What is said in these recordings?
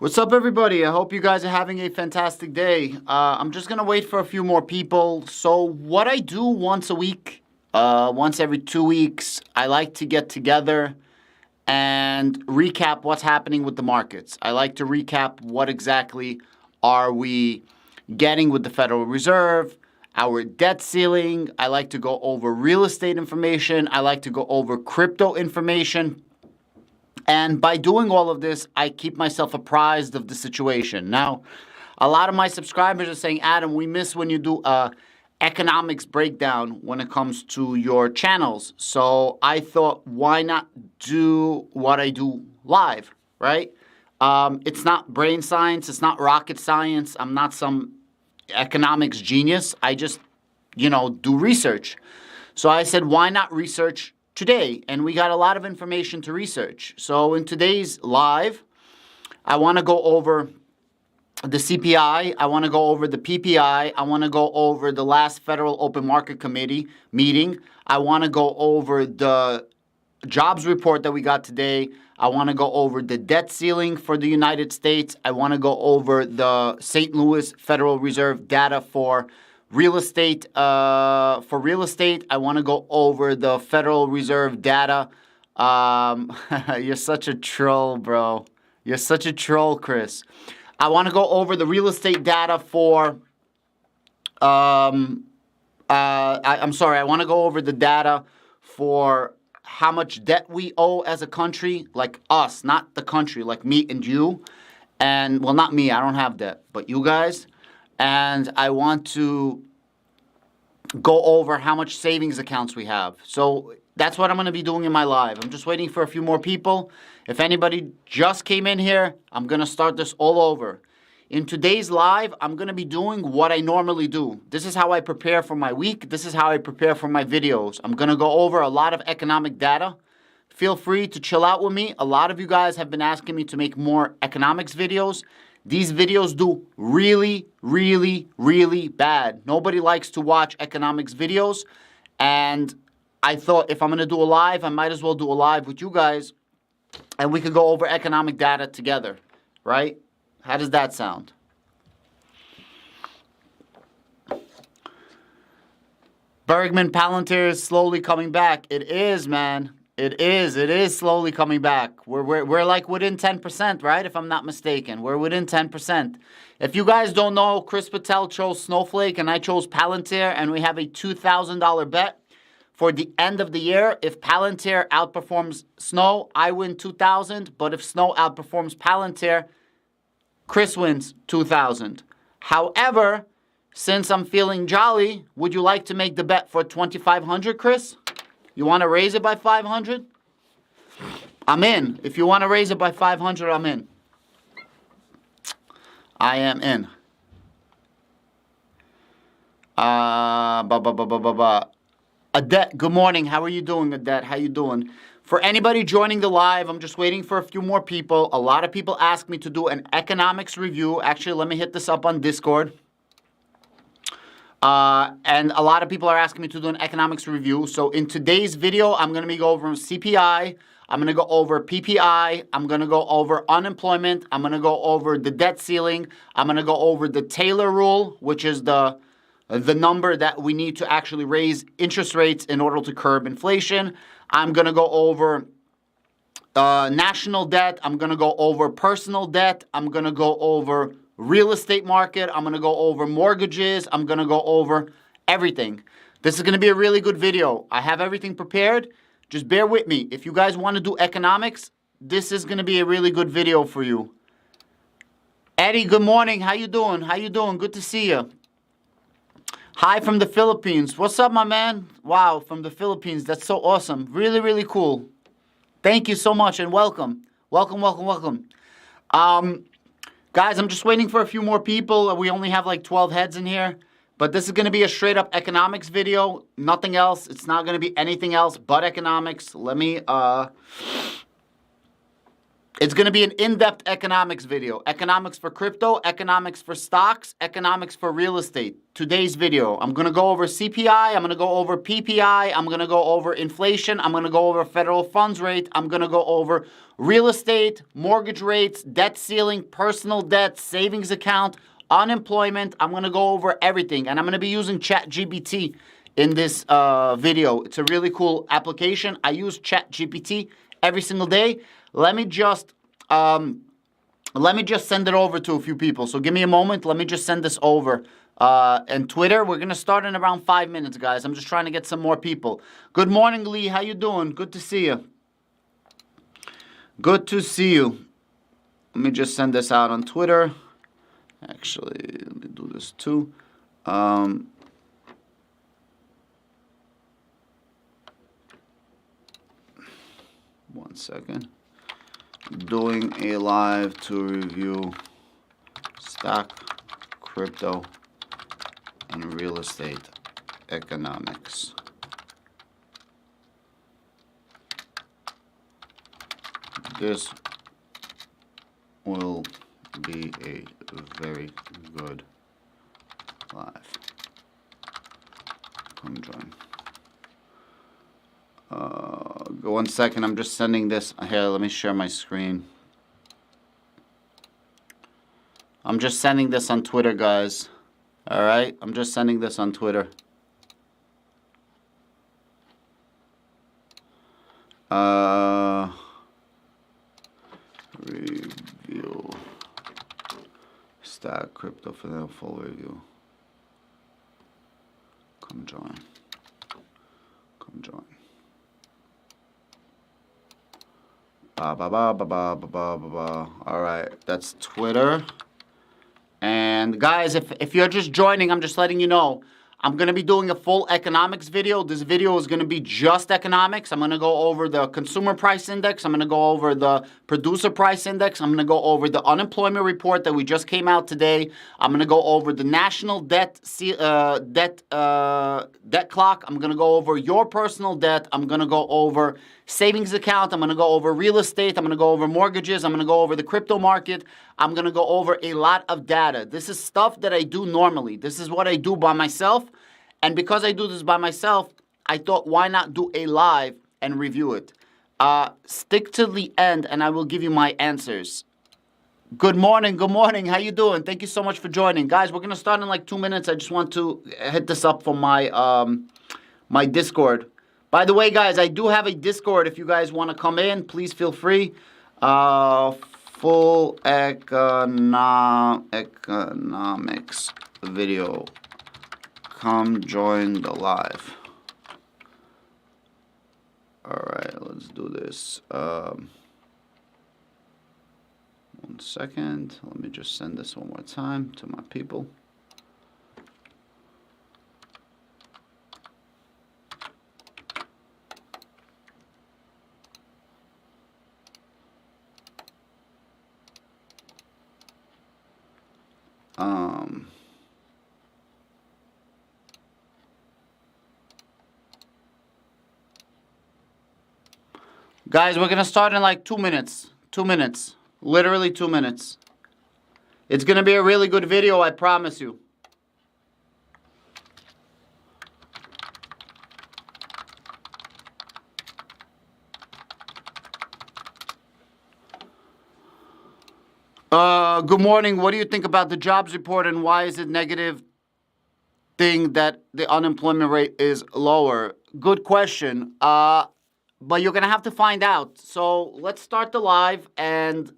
What's up, everybody? I hope you guys are having a fantastic day. I'm just gonna wait for a few more people. So what I do once a week, once every 2 weeks, I like to get together and recap what's happening with the markets. I like to recap what exactly are we getting with the Federal Reserve, our debt ceiling. I like to go over real estate information. I like to go over crypto information. And by doing all of this, I keep myself apprised of the situation. Now, a lot of my subscribers are saying, Adam, we miss when you do economics breakdown when it comes to your channels. So I thought, why not do what I do live, right? It's not brain science. It's not rocket science. I'm not some economics genius. I just, do research. So I said, why not research today? And we got a lot of information to research. So in today's live, I want to go over the CPI. I want to go over the PPI. I want to go over the last Federal Open Market Committee meeting. I want to go over the jobs report that we got today. I want to go over the debt ceiling for the United States. I want to go over the St. Louis Federal Reserve data for real estate. I want to go over the Federal Reserve data. You're such a troll, bro. You're such a troll, Chris. I want to go over the real estate data for. I'm sorry. I want to go over the data for how much debt we owe as a country, like us, not the country, like me and you. And, well, not me. I don't have debt, but you guys. And I want to go over how much savings accounts we have. So that's what I'm going to be doing in my live. I'm just waiting for a few more people. If anybody just came in here, I'm going to start this all over. In today's live, I'm going to be doing what I normally do. This is how I prepare for my week. This is how I prepare for my videos. I'm going to go over a lot of economic data. Feel free to chill out with me. A lot of you guys have been asking me to make more economics videos. These videos do really, really, really bad. Nobody likes to watch economics videos. And I thought if I'm going to do a live, I might as well do a live with you guys. And we could go over economic data together, right? How does that sound? Bergman Palantir is slowly coming back. It is, man. It is slowly coming back. We're like within 10%, right? If I'm not mistaken. We're within 10%. If you guys don't know, Chris Patel chose Snowflake and I chose Palantir, and we have a $2,000 bet for the end of the year. If Palantir outperforms Snow, I win $2,000. But if Snow outperforms Palantir, Chris wins $2,000. However, since I'm feeling jolly, would you like to make the bet for $2,500, Chris? You want to raise it by 500? I'm in. If you want to raise it by 500, I'm in. I am in. Adet, good morning. How are you doing, Adet? How you doing? For anybody joining the live, I'm just waiting for a few more people. A lot of people ask me to do an economics review. Actually, let me hit this up on Discord. And a lot of people are asking me to do an economics review. So in today's video, I'm going to be going over CPI. I'm going to go over PPI. I'm going to go over unemployment. I'm going to go over the debt ceiling. I'm going to go over the Taylor rule, which is the number that we need to actually raise interest rates in order to curb inflation. I'm going to go over national debt. I'm going to go over personal debt. I'm going to go over real estate market. I'm going to go over mortgages. I'm going to go over everything. This is going to be a really good video. I have everything prepared. Just bear with me. If you guys want to do economics, this is going to be a really good video for you. Eddie, good morning. How you doing? How you doing? Good to see you. Hi from the Philippines. What's up, my man? Wow, from the Philippines. That's so awesome. Really, really cool. Thank you so much and welcome. Welcome, welcome, welcome. Guys, I'm just waiting for a few more people. We only have like 12 heads in here. But this is going to be a straight up economics video. Nothing else. It's not going to be anything else but economics. Let me It's going to be an in-depth economics video. Economics for crypto, economics for stocks, economics for real estate. Today's video, I'm going to go over CPI, I'm going to go over PPI, I'm going to go over inflation, I'm going to go over federal funds rate, I'm going to go over real estate, mortgage rates, debt ceiling, personal debt, savings account, unemployment. I'm going to go over everything, and I'm going to be using ChatGPT in this video. It's a really cool application. I use ChatGPT every single day. Let me just send it over to a few people. So give me a moment. Let me just send this over. And Twitter, we're gonna start in around 5 minutes, guys. I'm just trying to get some more people. Good morning, Lee. How you doing? Good to see you. Good to see you. Let me just send this out on Twitter. Actually, let me do this too. 1 second. Doing a live to review stock, crypto, and real estate economics. This will be a very good live. Come join. 1 second, I'm just sending this. Here, let me share my screen. I'm just sending this on Twitter, guys. All right, I'm just sending this on Twitter. Review stock, crypto for the full review. Come join. Come join. Ba ba ba ba ba ba ba ba ba. All right, that's Twitter. And guys, if you're just joining, I'm just letting you know, I'm going to be doing a full economics video. This video is going to be just economics. I'm going to go over the consumer price index. I'm going to go over the producer price index. I'm going to go over the unemployment report that we just came out today. I'm going to go over the national debt clock. I'm going to go over your personal debt. I'm going to go over savings account. I'm going to go over real estate. I'm going to go over mortgages. I'm going to go over the crypto market. I'm going to go over a lot of data. This is stuff that I do normally. This is what I do by myself. And because I do this by myself, I thought, why not do a live and review it? Stick to the end, and I will give you my answers. Good morning. Good morning. How you doing? Thank you so much for joining. Guys, we're going to start in like 2 minutes. I just want to hit this up for my, my Discord. By the way, guys, I do have a Discord. If you guys want to come in, please feel free. Full economics video. Come join the live. All right, let's do this. 1 second. Let me just send this one more time to my people. Guys, we're going to start in like 2 minutes. 2 minutes. Literally 2 minutes. It's going to be a really good video, I promise you. Good morning. What do you think about the jobs report, and why is it negative thing that the unemployment rate is lower? Good question. But you're going to have to find out. So let's start the live and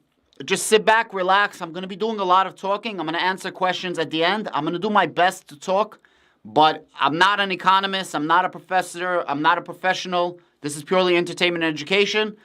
just sit back, relax. I'm going to be doing a lot of talking. I'm going to answer questions at the end. I'm going to do my best to talk, but I'm not an economist. I'm not a professor. I'm not a professional. This is purely entertainment and education.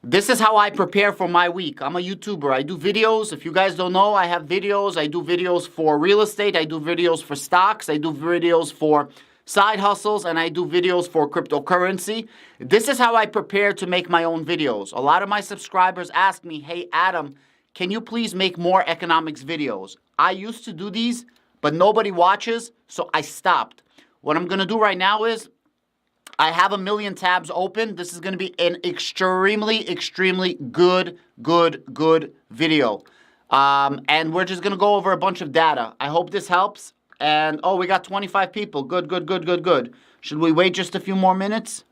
This is how I prepare for my week. I'm a YouTuber. I do videos. If you guys don't know, I have videos. I do videos for real estate. I do videos for stocks. I do videos for side hustles, and I do videos for cryptocurrency. This is how I prepare to make my own videos. A lot of my subscribers ask me, hey, Adam, can you please make more economics videos? I used to do these, but nobody watches, so I stopped. What I'm going to do right now is I have 1 million tabs open. This is going to be an extremely, extremely good video. And we're just going to go over a bunch of data. I hope this helps. And, oh, we got 25 people. Good. Should we wait just a few more minutes?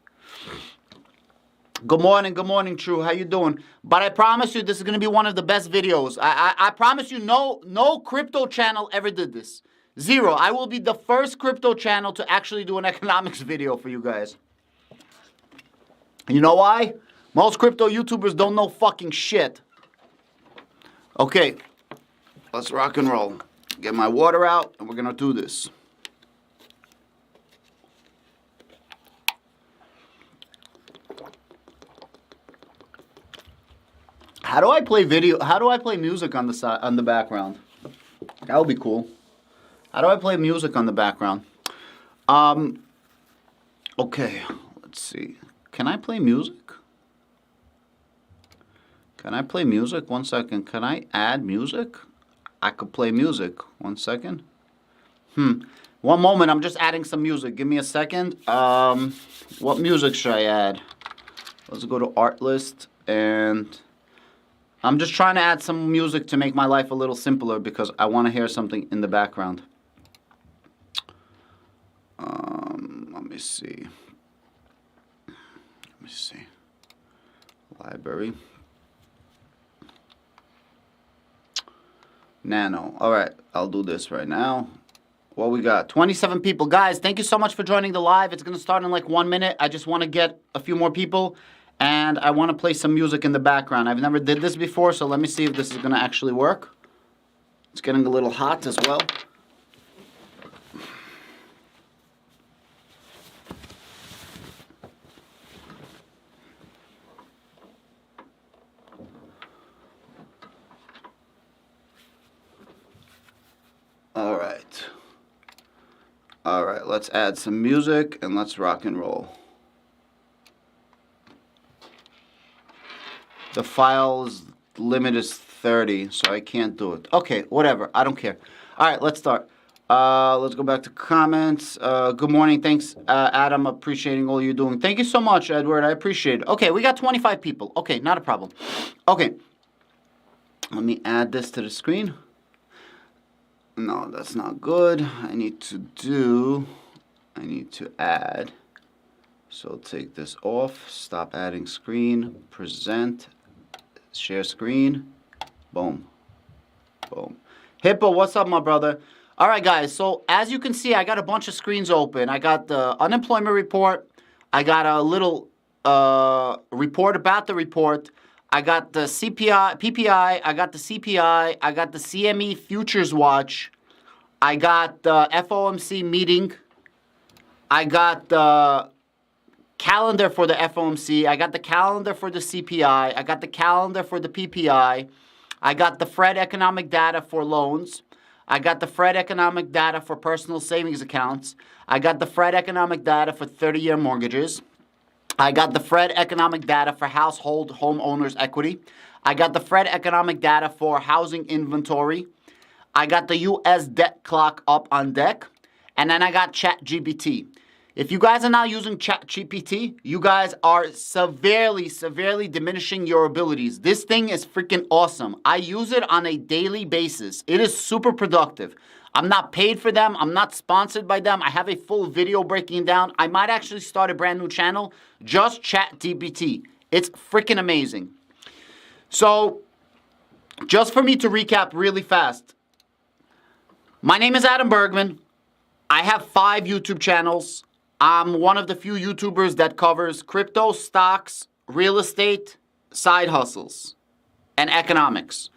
Good morning, True. How you doing? But I promise you, this is going to be one of the best videos. I promise you, no crypto channel ever did this. Zero. I will be the first crypto channel to actually do an economics video for you guys. You know why? Most crypto YouTubers don't know fucking shit. Okay, let's rock and roll. Get my water out, and we're going to do this. How do I play music on the side, on the background? That would be cool. How do I play music on the background? Okay, let's see. Can I play music? Can I play music? 1 second. Can I add music? I could play music. 1 second. One moment. I'm just adding some music. Give me a second. What music should I add? Let's go to art list, and I'm just trying to add some music to make my life a little simpler because I want to hear something in the background. Let me see. Library. Nano. All right, I'll do this right now. What we got? 27 people. Guys, thank you so much for joining the live. It's going to start in like 1 minute. I just want to get a few more people, and I want to play some music in the background. I've never did this before, so let me see if this is going to actually work. It's getting a little hot as well. All right, let's add some music and let's rock and roll. The file's limit is 30, so I can't do it. Okay, whatever, I don't care. All right, let's start. Let's go back to comments. Good morning, thanks, Adam, appreciating all you're doing. Thank you so much, Edward, I appreciate it. Okay, we got 25 people. Okay, not a problem. Okay, let me add this to the screen. No, that's not good. I need to add. So take this off, stop adding screen, present, share screen, boom, boom. Hippo, what's up, my brother? All right, guys, so as you can see, I got a bunch of screens open. I got the unemployment report. I got a little report about the report. I got the CPI, PPI, I got the CPI, I got the CME Futures Watch, I got the FOMC meeting, I got the calendar for the FOMC, I got the calendar for the CPI, I got the calendar for the PPI, I got the Fed economic data for loans, I got the Fed economic data for personal savings accounts, I got the Fed economic data for 30-year mortgages, I got the Fed economic data for household homeowners equity. I got the Fed economic data for housing inventory. I got the U.S. debt clock up on deck. And then I got ChatGPT. If you guys are not using ChatGPT, you guys are severely diminishing your abilities. This thing is freaking awesome. I use it on a daily basis. It is super productive. I'm not paid for them. I'm not sponsored by them. I have a full video breaking down. I might actually start a brand new channel, just ChatGPT. It's freaking amazing. So, just for me to recap really fast. My name is Adam Bergman. I have 5 YouTube channels. I'm one of the few YouTubers that covers crypto, stocks, real estate, side hustles, and economics.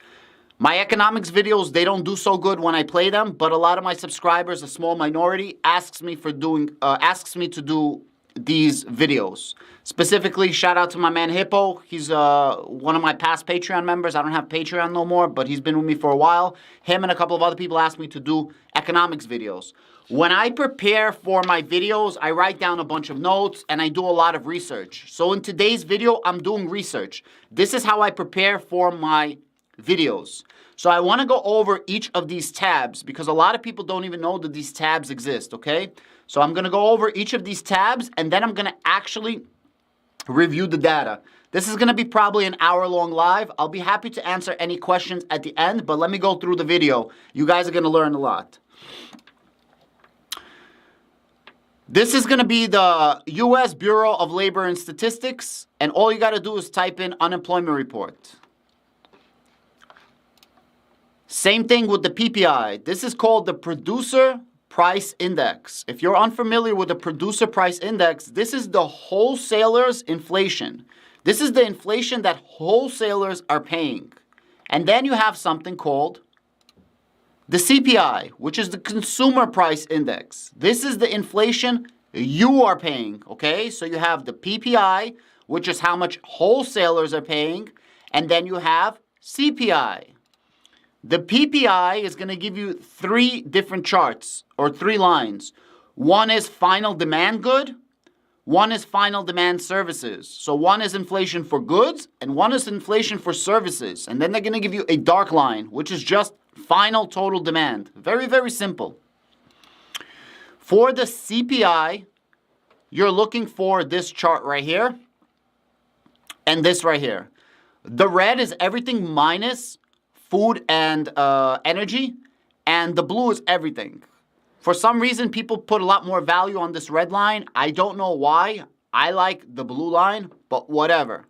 My economics videos, they don't do so good when I play them, but a lot of my subscribers, a small minority, asks me to do these videos. Specifically, shout out to my man Hippo. He's one of my past Patreon members. I don't have Patreon no more, but he's been with me for a while. Him and a couple of other people asked me to do economics videos. When I prepare for my videos, I write down a bunch of notes and I do a lot of research. So in today's video, I'm doing research. This is how I prepare for my videos. So I want to go over each of these tabs because a lot of people don't even know that these tabs exist, okay? So I'm going to go over each of these tabs and then I'm going to actually review the data. This is going to be probably an hour-long live. I'll be happy to answer any questions at the end, but let me go through the video. You guys are going to learn a lot. This is going to be the U.S. Bureau of Labor and Statistics, and all you got to do is type in unemployment report. Same thing with the PPI. This is called the Producer Price Index. If you're unfamiliar with the Producer Price Index, this is the wholesalers' inflation. This is the inflation that wholesalers are paying. And then you have something called the CPI, which is the Consumer Price Index. This is the inflation you are paying, okay? So you have the PPI, which is how much wholesalers are paying, and then you have CPI. The PPI is going to give you three different charts or three lines. One is final demand good, one is final demand services. So one is inflation for goods and one is inflation for services. And then they're going to give you a dark line, which is just final total demand. Very, very simple. For the CPI, you're looking for this chart right here and this right here. The red is everything minus food and energy, and the blue is everything. For some reason, people put a lot more value on this red line. I don't know why. I like the blue line, but whatever.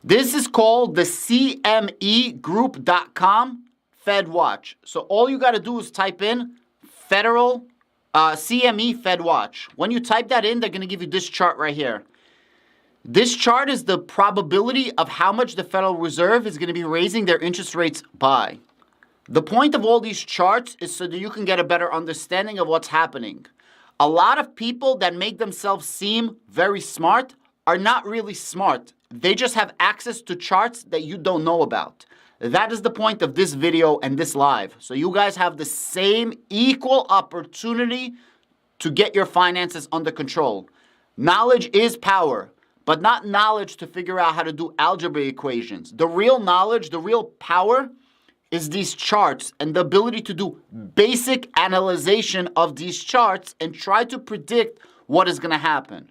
This is called the CMEgroup.com Fed Watch. So all you got to do is type in federal CME Fed Watch. When you type that in, they're going to give you this chart right here. This chart is the probability of how much the Federal Reserve is going to be raising their interest rates by. The point of all these charts is so that you can get a better understanding of what's happening. A lot of people that make themselves seem very smart are not really smart. They just have access to charts that you don't know about. That is the point of this video and this live. So you guys have the same equal opportunity to get your finances under control. Knowledge is power, but not knowledge to figure out how to do algebra equations. The real knowledge, the real power is these charts and the ability to do basic analyzation of these charts and try to predict what is going to happen.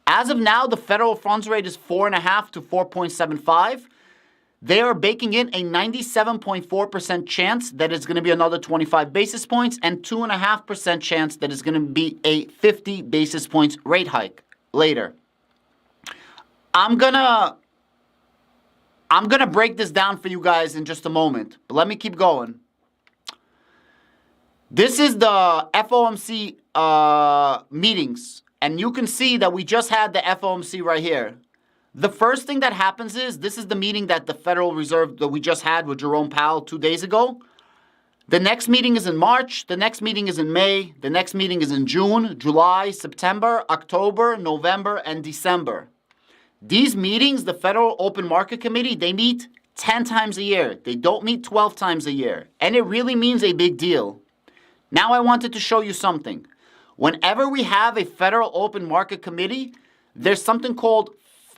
As of now, the federal funds rate is 4.5 to 4.75. They are baking in a 97.4% chance that it's going to be another 25 basis points and 2.5% chance that it's going to be a 50 basis points rate hike later. I'm gonna break this down for you guys in just a moment, but let me keep going. This is the FOMC meetings, and you can see that we just had the FOMC right here. The first thing that happens is, this is the meeting that the Federal Reserve that we just had with Jerome Powell 2 days ago. The next meeting is in March, the next meeting is in May, the next meeting is in June, July, September, October, November, and December. These meetings, the Federal Open Market Committee, they meet 10 times a year. They don't meet 12 times a year. And it really means a big deal. Now I wanted to show you something. Whenever we have a Federal Open Market Committee, there's something called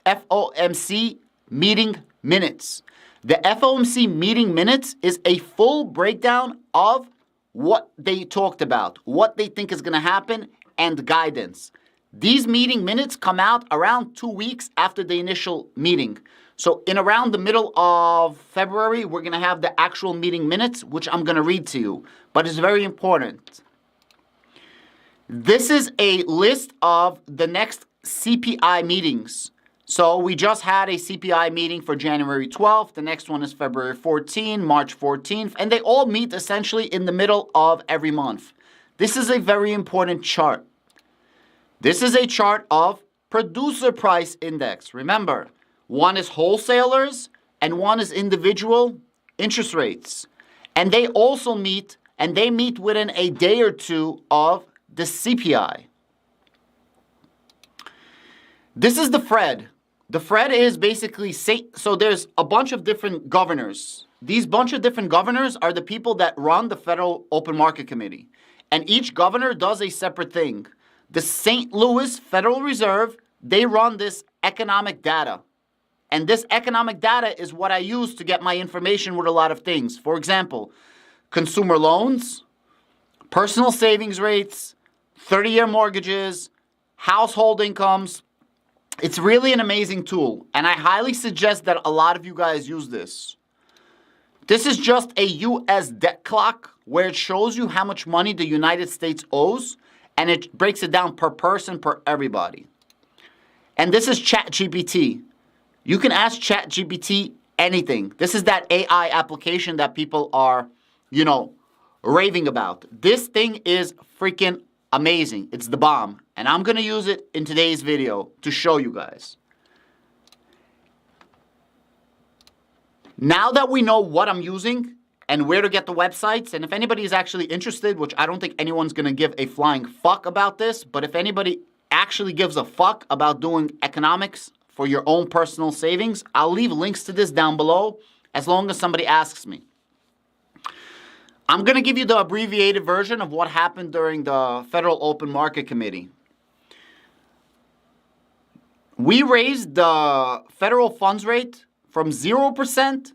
FOMC meeting minutes. The FOMC meeting minutes is a full breakdown of what they talked about, what they think is going to happen, and guidance. These meeting minutes come out around 2 weeks after the initial meeting. So in around the middle of February, we're going to have the actual meeting minutes, which I'm going to read to you. But it's very important. This is a list of the next CPI meetings. So we just had a CPI meeting for January 12th. The next one is February 14th, March 14th. And they all meet essentially in the middle of every month. This is a very important chart. This is a chart of Producer Price Index. Remember, one is wholesalers and one is individual interest rates. And they also meet, and they meet within a day or two of the CPI. This is the Fed. The Fed is basically, so there's a bunch of different governors. These bunch of different governors are the people that run the Federal Open Market Committee. And each governor does a separate thing. The St. Louis Federal Reserve, they run this economic data. And this economic data is what I use to get my information with a lot of things. For example, consumer loans, personal savings rates, 30-year mortgages, household incomes. It's really an amazing tool, and I highly suggest that a lot of you guys use this. This is just a U.S. debt clock where it shows you how much money the United States owes, and it breaks it down per person, per everybody. And this is ChatGPT. You can ask ChatGPT anything. This is that AI application that people are, raving about. This thing is freaking amazing. It's the bomb. And I'm going to use it in today's video to show you guys. Now that we know what I'm using and where to get the websites, and if anybody is actually interested, which I don't think anyone's going to give a flying fuck about this, but if anybody actually gives a fuck about doing economics for your own personal savings, I'll leave links to this down below as long as somebody asks me. I'm going to give you the abbreviated version of what happened during the Federal Open Market Committee. We raised the federal funds rate from 0%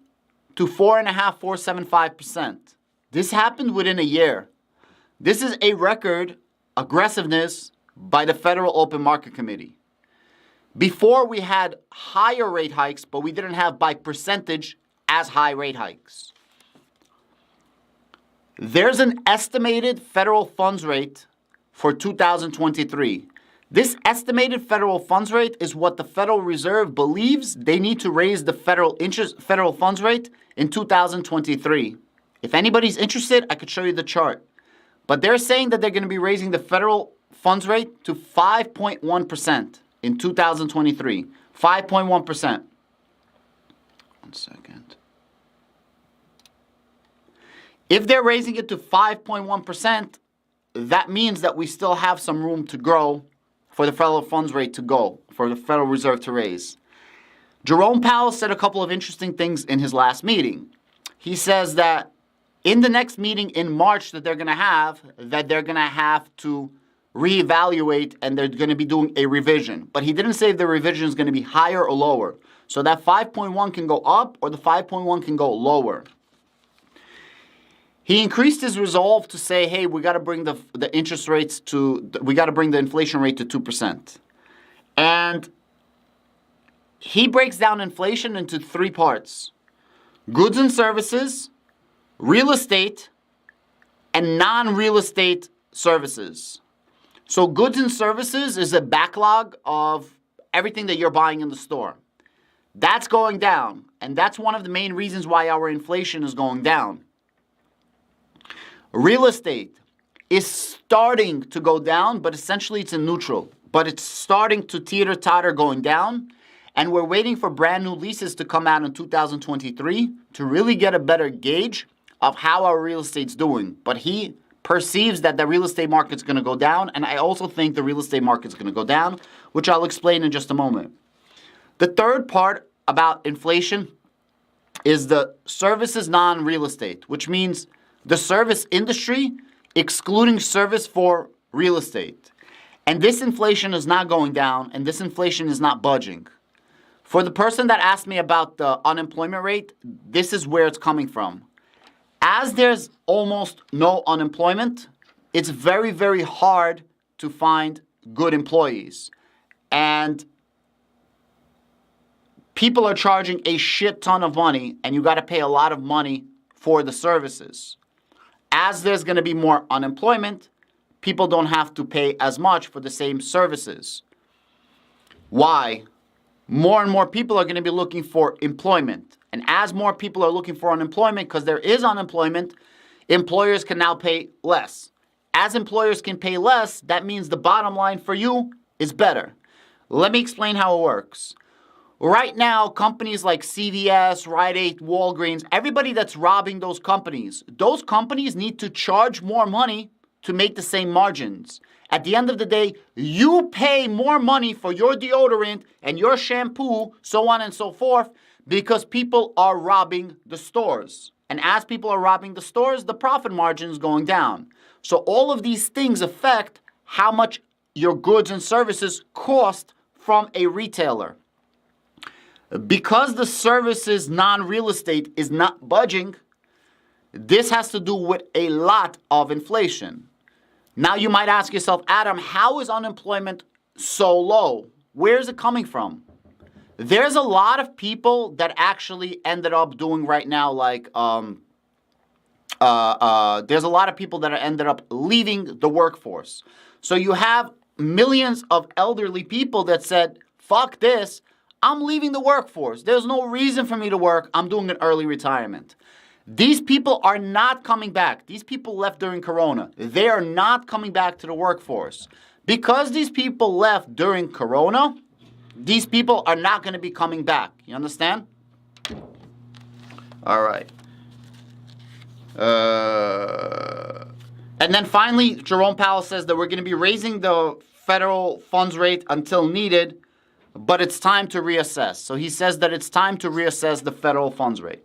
to 4.75%. This happened within a year. This is a record aggressiveness by the Federal Open Market Committee. Before we had higher rate hikes, but we didn't have by percentage as high rate hikes. There's an estimated federal funds rate for 2023. This estimated federal funds rate is what the Federal Reserve believes they need to raise the federal funds rate in 2023. If anybody's interested, I could show you the chart. But they're saying that they're going to be raising the federal funds rate to 5.1% in 2023. 5.1%. 1 second. If they're raising it to 5.1%, that means that we still have some room to grow for the federal funds rate to go, for the Federal Reserve to raise. Jerome Powell said a couple of interesting things in his last meeting. He says that in the next meeting in March that they're going to have to reevaluate and they're going to be doing a revision. But he didn't say if the revision is going to be higher or lower. So that 5.1 can go up or the 5.1 can go lower. He increased his resolve to say, hey, we got to bring the interest rates we got to bring the inflation rate to 2%. And he breaks down inflation into 3 parts: goods and services, real estate, and non-real estate services. So goods and services is a backlog of everything that you're buying in the store. That's going down, and that's one of the main reasons why our inflation is going down. Real estate is starting to go down, but essentially it's in neutral. But it's starting to teeter-totter going down, and we're waiting for brand new leases to come out in 2023 to really get a better gauge of how our real estate's doing. But he perceives that the real estate market's going to go down, and I also think the real estate market's going to go down, which I'll explain in just a moment. The third part about inflation is the services non-real estate, which means the service industry, excluding service for real estate. And this inflation is not going down, and this inflation is not budging. For the person that asked me about the unemployment rate, this is where it's coming from. As there's almost no unemployment, it's very, very hard to find good employees. And people are charging a shit ton of money, and you got to pay a lot of money for the services. As there's going to be more unemployment, people don't have to pay as much for the same services. Why? More and more people are going to be looking for employment. And as more people are looking for unemployment, because there is unemployment, employers can now pay less. As employers can pay less, that means the bottom line for you is better. Let me explain how it works. Right now, companies like CVS, Rite Aid, Walgreens, everybody that's robbing those companies need to charge more money to make the same margins. At the end of the day, you pay more money for your deodorant and your shampoo, so on and so forth, because people are robbing the stores. And as people are robbing the stores, the profit margin is going down. So all of these things affect how much your goods and services cost from a retailer. Because the services non-real estate is not budging, this has to do with a lot of inflation. Now you might ask yourself, Adam, how is unemployment so low? Where is it coming from? There's a lot of people that actually ended up doing right now, like, there's a lot of people that ended up leaving the workforce. So you have millions of elderly people that said, fuck this, I'm leaving the workforce. There's no reason for me to work. I'm doing an early retirement. These people are not coming back. These people left during Corona. They are not coming back to the workforce. Because these people left during Corona, these people are not going to be coming back. You understand? All right. And then finally, Jerome Powell says that we're going to be raising the federal funds rate until needed, but it's time to reassess. So he says that it's time to reassess the federal funds rate.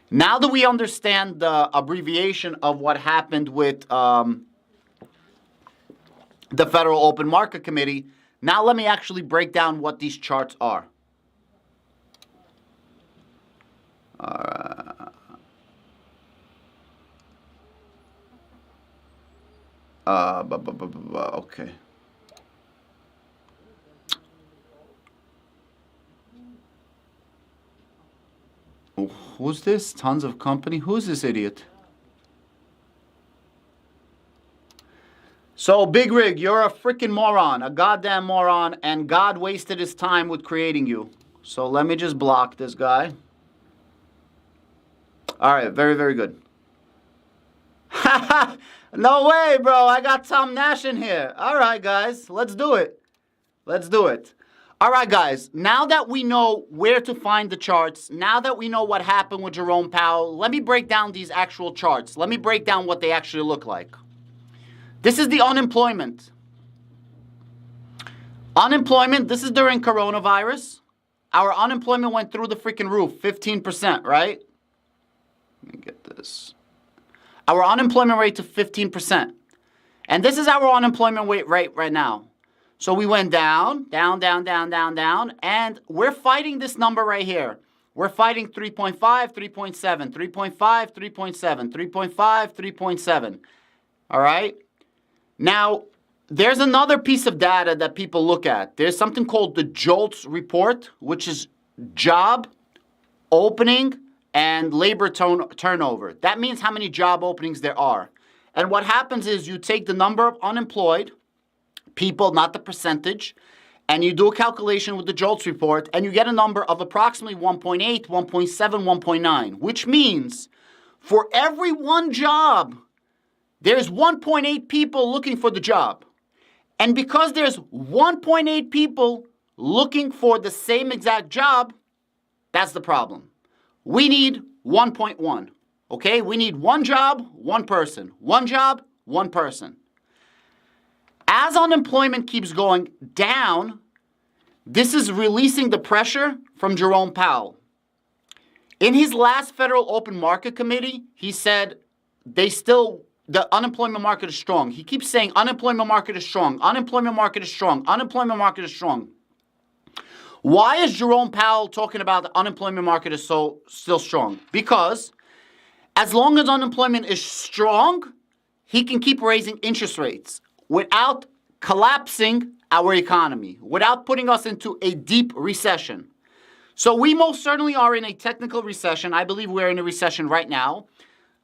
Now that we understand the abbreviation of what happened with the Federal Open Market Committee, now let me actually break down what these charts are. Okay. Who's this? Tons of company? Who's this idiot? So, Big Rig, you're a freaking moron, a goddamn moron, and God wasted his time with creating you. So let me just block this guy. All right, very, very good. No way, bro. I got Tom Nash in here. All right, guys, let's do it. Let's do it. All right, guys, now that we know where to find the charts, now that we know what happened with Jerome Powell, let me break down these actual charts. Let me break down what they actually look like. This is the unemployment. Unemployment, this is during coronavirus. Our unemployment went through the freaking roof, 15%, right? Let me get this. Our unemployment rate to 15%. And this is our unemployment rate right now. So we went down, down, down, down, down, down, and we're fighting this number right here. We're fighting 3.5, 3.7, 3.5, 3.7, 3.5, 3.7. All right? Now, there's another piece of data that people look at. There's something called the JOLTS report, which is job opening and labor turnover. That means how many job openings there are. And what happens is you take the number of unemployed people, not the percentage, and you do a calculation with the JOLTS report, and you get a number of approximately 1.8, 1.7, 1.9, which means for every one job, there's 1.8 people looking for the job. And because there's 1.8 people looking for the same exact job, that's the problem. We need 1.1, okay? We need one job, one person. One job, one person. As unemployment keeps going down, this is releasing the pressure from Jerome Powell. In his last Federal Open Market Committee, he said the unemployment market is strong. He keeps saying unemployment market is strong, unemployment market is strong, unemployment market is strong. Why is Jerome Powell talking about the unemployment market is still strong? Because as long as unemployment is strong, he can keep raising interest rates without collapsing our economy, without putting us into a deep recession. So we most certainly are in a technical recession. I believe we're in a recession right now.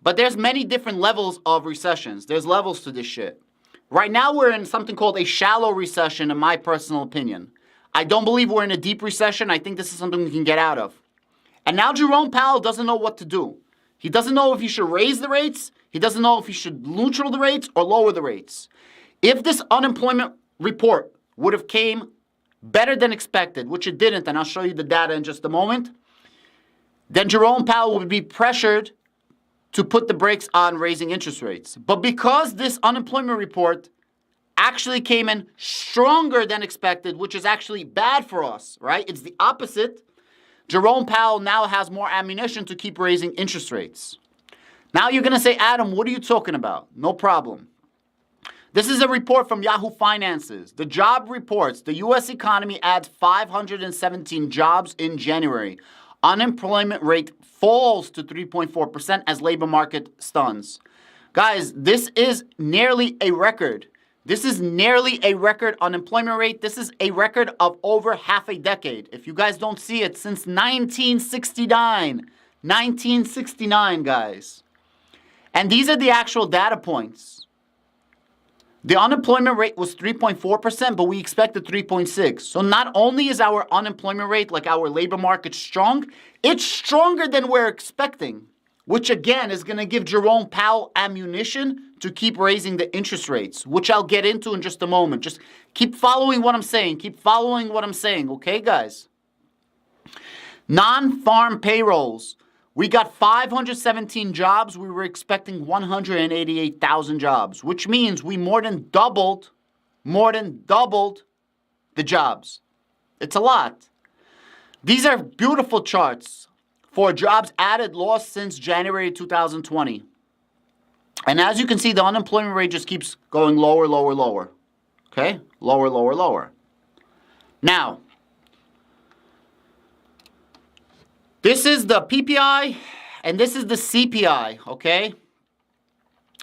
But there's many different levels of recessions. There's levels to this shit. Right now we're in something called a shallow recession, in my personal opinion. I don't believe we're in a deep recession. I think this is something we can get out of. And now Jerome Powell doesn't know what to do. He doesn't know if he should raise the rates. He doesn't know if he should neutral the rates or lower the rates. If this unemployment report would have came better than expected, which it didn't, and I'll show you the data in just a moment, then Jerome Powell would be pressured to put the brakes on raising interest rates. But because this unemployment report actually came in stronger than expected, which is actually bad for us, right? It's the opposite. Jerome Powell now has more ammunition to keep raising interest rates. Now you're going to say, Adam, what are you talking about? No problem. This is a report from Yahoo Finances. The job reports the U.S. economy adds 517 jobs in January. Unemployment rate falls to 3.4% as labor market stuns. Guys, this is nearly a record. This is nearly a record unemployment rate. This is a record of over half a decade. If you guys don't see it, since 1969. 1969, guys. And these are the actual data points. The unemployment rate was 3.4%, but we expected 3.6%. So not only is our unemployment rate, like our labor market, strong, it's stronger than we're expecting, which again is going to give Jerome Powell ammunition to keep raising the interest rates, which I'll get into in just a moment. Just keep following what I'm saying. Keep following what I'm saying. Okay, guys? Non-farm payrolls. We got 517 jobs. We were expecting 188,000 jobs, which means we more than doubled the jobs. It's a lot. These are beautiful charts for jobs added, lost since January 2020. And as you can see, the unemployment rate just keeps going lower, lower, lower. Okay? Lower, lower, lower. Now, this is the PPI and this is the CPI, okay?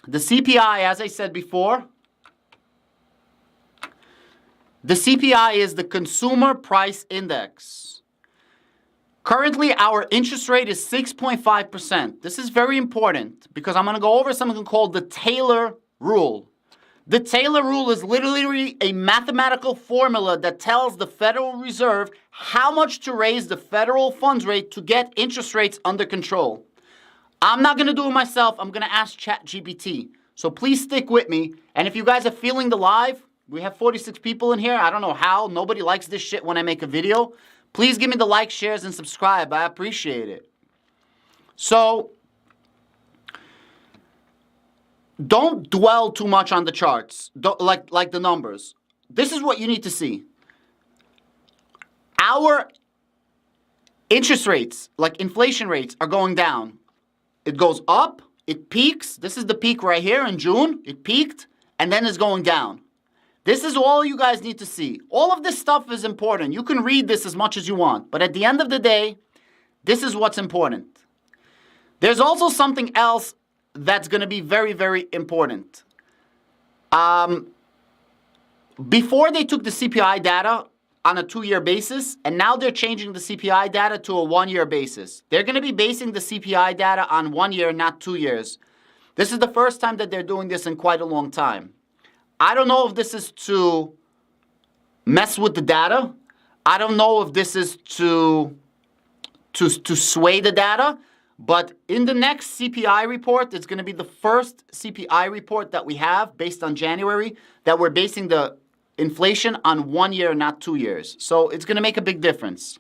The CPI, as I said before, the CPI is the Consumer Price Index. Currently, our interest rate is 6.5%. This is very important because I'm going to go over something called the Taylor Rule. The Taylor Rule is literally a mathematical formula that tells the Federal Reserve how much to raise the federal funds rate to get interest rates under control. I'm not going to do it myself. I'm going to ask ChatGPT. So please stick with me. And if you guys are feeling the live, we have 46 people in here. I don't know how. Nobody likes this shit when I make a video. Please give me the like, shares, and subscribe. I appreciate it. So don't dwell too much on the charts, like the numbers. This is what you need to see. Our interest rates, like inflation rates, are going down. It goes up, it peaks. This is the peak right here in June. It peaked, and then it's going down. This is all you guys need to see. All of this stuff is important. You can read this as much as you want. But at the end of the day, this is what's important. There's also something else that's going to be very, very important. Before they took the CPI data on a 2-year basis, and now they're changing the CPI data to a 1-year basis. They're going to be basing the CPI data on 1 year, not 2 years. This is the first time that they're doing this in quite a long time. I don't know if this is to mess with the data. I don't know if this is to sway the data. But in the next CPI report, it's going to be the first CPI report that we have based on January, that we're basing the inflation on 1 year, not 2 years. So it's going to make a big difference.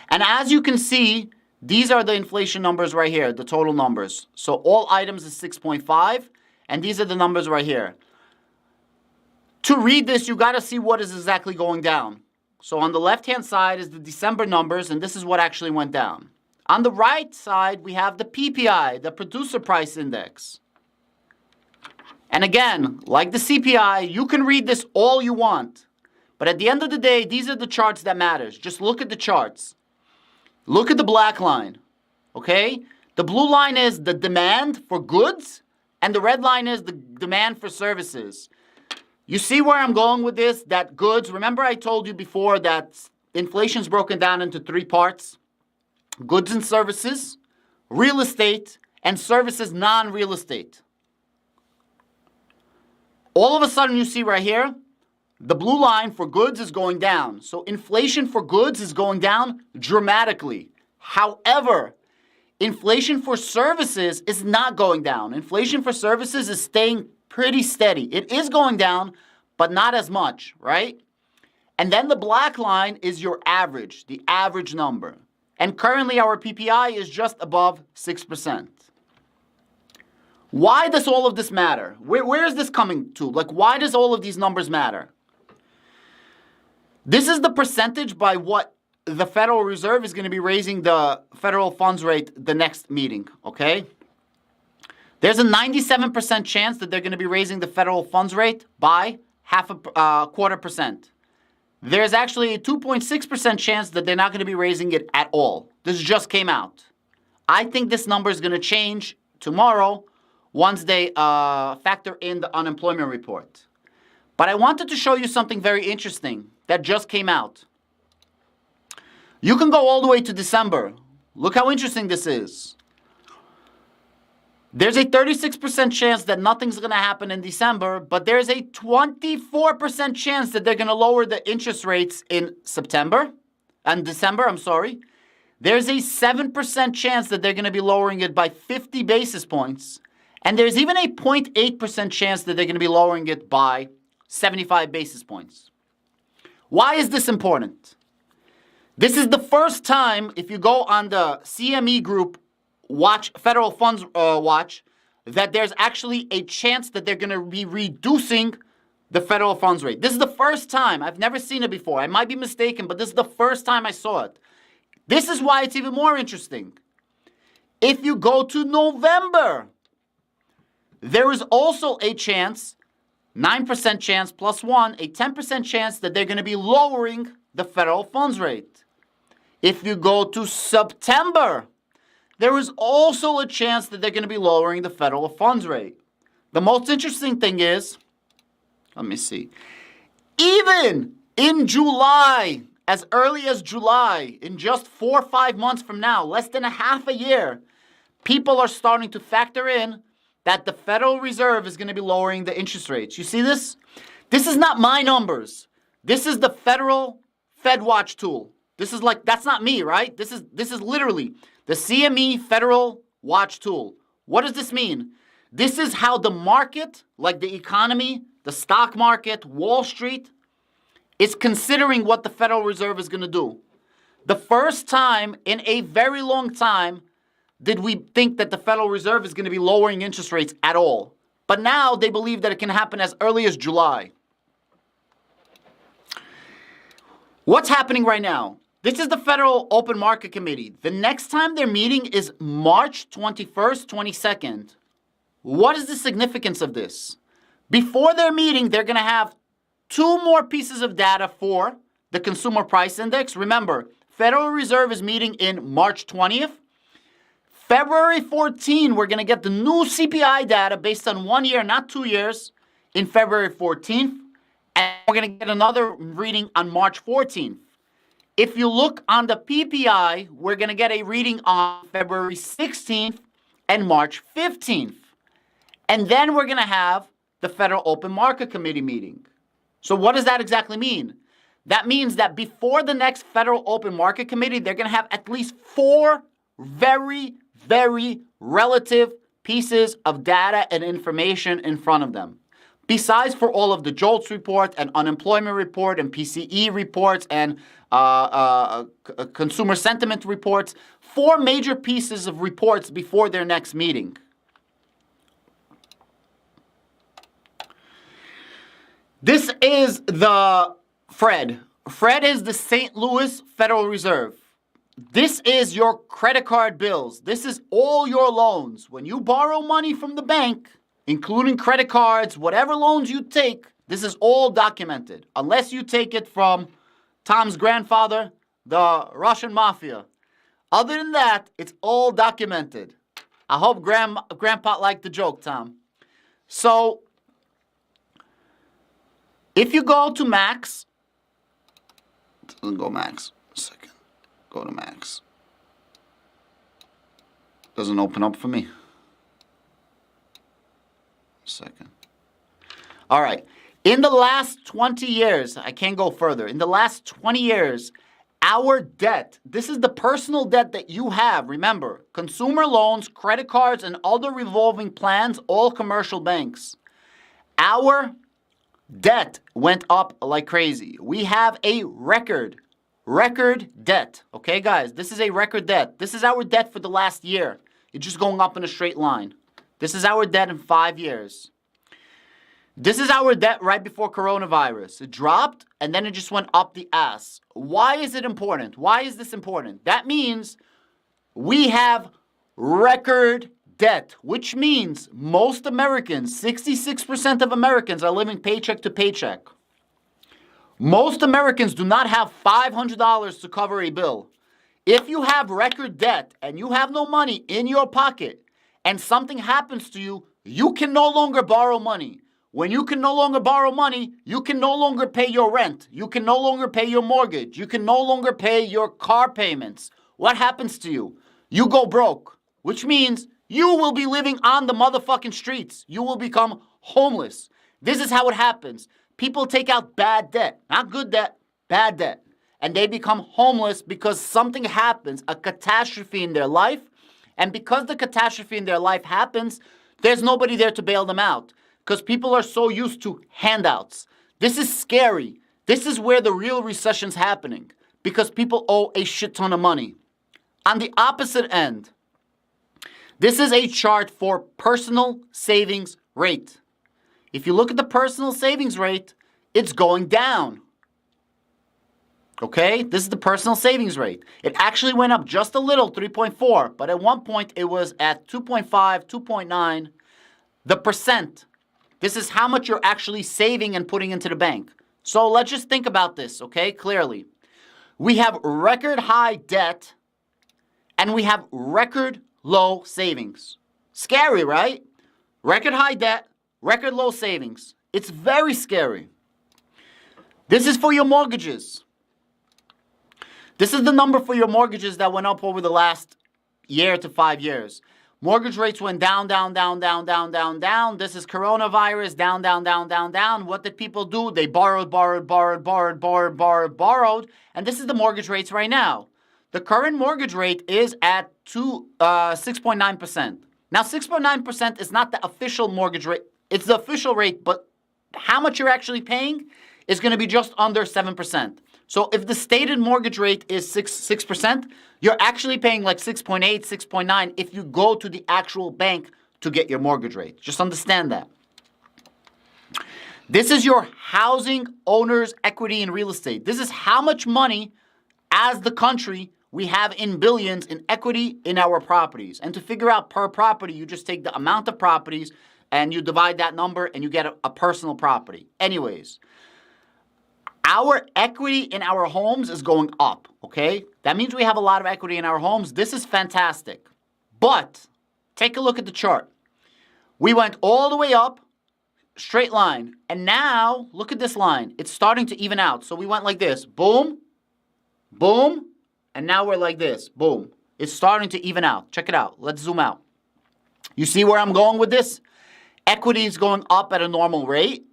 And as you can see, these are the inflation numbers right here, the total numbers. So all items is 6.5, and these are the numbers right here. To read this, you got to see what is exactly going down. So on the left-hand side is the December numbers, and this is what actually went down. On the right side, we have the PPI, the Producer Price Index. And again, like the CPI, you can read this all you want. But at the end of the day, these are the charts that matters. Just look at the charts. Look at the black line, okay? The blue line is the demand for goods, and the red line is the demand for services. You see where I'm going with this? That goods, remember I told you before that inflation's broken down into 3 parts. Goods and services, real estate, and services non-real estate. All of a sudden you see right here, the blue line for goods is going down. So inflation for goods is going down dramatically. However, inflation for services is not going down. Inflation for services is staying pretty steady. It is going down, but not as much, right? And then the black line is your average, the average number. And currently our PPI is just above 6%. Why does all of this matter? Where is this coming to? Like, why does all of these numbers matter? This is the percentage by what the Federal Reserve is going to be raising the federal funds rate the next meeting, okay? There's a 97% chance that they're going to be raising the federal funds rate by quarter percent. There's actually a 2.6% chance that they're not going to be raising it at all. This just came out. I think this number is going to change tomorrow once they factor in the unemployment report. But I wanted to show you something very interesting that just came out. You can go all the way to December. Look how interesting this is. There's a 36% chance that nothing's going to happen in December, but there's a 24% chance that they're going to lower the interest rates in December, I'm sorry. There's a 7% chance that they're going to be lowering it by 50 basis points. And there's even a 0.8% chance that they're going to be lowering it by 75 basis points. Why is this important? This is the first time, if you go on the CME Group watch, Federal Funds watch, that there's actually a chance that they're going to be reducing the federal funds rate. This is the first time. I've never seen it before. I might be mistaken, but this is the first time I saw it. This is why it's even more interesting. If you go to November, there is also a chance, 9% chance plus 1, a 10% chance that they're going to be lowering the federal funds rate. If you go to September, there is also a chance that they're going to be lowering the federal funds rate. The most interesting thing is, let me see, even in July, as early as July, in just 4 or 5 months from now, less than a half a year, people are starting to factor in that the Federal Reserve is going to be lowering the interest rates. You see this? This is not my numbers. This is the Federal Fed Watch tool. This is like, that's not me, right? This is literally the CME Federal Watch tool. What does this mean? This is how the market, like the economy, the stock market, Wall Street, is considering what the Federal Reserve is going to do. The first time in a very long time did we think that the Federal Reserve is going to be lowering interest rates at all. But now they believe that it can happen as early as July. What's happening right now? This is the Federal Open Market Committee. The next time they're meeting is March 21st, 22nd. What is the significance of this? Before their meeting, they're going to have 2 more pieces of data for the Consumer Price Index. Remember, Federal Reserve is meeting in March 20th. February 14, we're going to get the new CPI data based on 1 year, not 2 years, in February 14th. And we're going to get another reading on March 14th. If you look on the PPI, we're going to get a reading on February 16th and March 15th. And then we're going to have the Federal Open Market Committee meeting. So what does that exactly mean? That means that before the next Federal Open Market Committee, they're going to have at least 4 very, very relative pieces of data and information in front of them. Besides for all of the JOLTS report and unemployment report and PCE reports and consumer sentiment reports, 4 major pieces of reports before their next meeting. This is the Fred. Fred is the St. Louis Federal Reserve. This is your credit card bills. This is all your loans. When you borrow money from the bank, including credit cards, whatever loans you take, this is all documented. Unless you take it from Tom's grandfather, the Russian mafia. Other than that, it's all documented. I hope Grandpa liked the joke, Tom. So, if you go to Max, it doesn't go Max. A second. Go to Max. Doesn't open up for me. Second. All right. In the last 20 years, I can't go further. In the last 20 years, our debt, this is the personal debt that you have. Remember, consumer loans, credit cards, and other revolving plans, all commercial banks. Our debt went up like crazy. We have a record debt. Okay, guys, this is a record debt. This is our debt for the last year. It's just going up in a straight line. This is our debt in 5 years. This is our debt right before coronavirus. It dropped and then it just went up the ass. Why is it important? Why is this important? That means we have record debt, which means most Americans, 66% of Americans are living paycheck to paycheck. Most Americans do not have $500 to cover a bill. If you have record debt and you have no money in your pocket and something happens to you, you can no longer borrow money. When you can no longer borrow money, you can no longer pay your rent. You can no longer pay your mortgage. You can no longer pay your car payments. What happens to you? You go broke, which means you will be living on the motherfucking streets. You will become homeless. This is how it happens. People take out bad debt, not good debt, bad debt. And they become homeless because something happens, a catastrophe in their life. And because the catastrophe in their life happens, there's nobody there to bail them out. Because people are so used to handouts. This is scary. This is where the real recession's happening. Because people owe a shit ton of money. On the opposite end, this is a chart for personal savings rate. If you look at the personal savings rate, it's going down. Okay, this is the personal savings rate. It actually went up just a little, 3.4, but at one point it was at 2.5, 2.9. The percent, this is how much you're actually saving and putting into the bank. So let's just think about this, okay, clearly. We have record high debt and we have record low savings. Scary, right? Record high debt, record low savings. It's very scary. This is for your mortgages. This is the number for your mortgages that went up over the last year to 5 years. Mortgage rates went down, down, down, down, down, down, down. This is coronavirus, down, down, down, down, down. What did people do? They borrowed. And this is the mortgage rates right now. The current mortgage rate is at 6.9%. Now, 6.9% is not the official mortgage rate. It's the official rate, but how much you're actually paying is going to be just under 7%. So if the stated mortgage rate is 6%, you're actually paying like 6.8, 6.9 if you go to the actual bank to get your mortgage rate. Just understand that. This is your housing owner's equity in real estate. This is how much money as the country we have in billions in equity in our properties. And to figure out per property, you just take the amount of properties and you divide that number and you get a personal property. Anyways, our equity in our homes is going up, okay? That means we have a lot of equity in our homes. This is fantastic. But take a look at the chart. We went all the way up, straight line. And now, look at this line. It's starting to even out. So we went like this. Boom, boom, and now we're like this. Boom. It's starting to even out. Check it out. Let's zoom out. You see where I'm going with this? Equity is going up at a normal rate.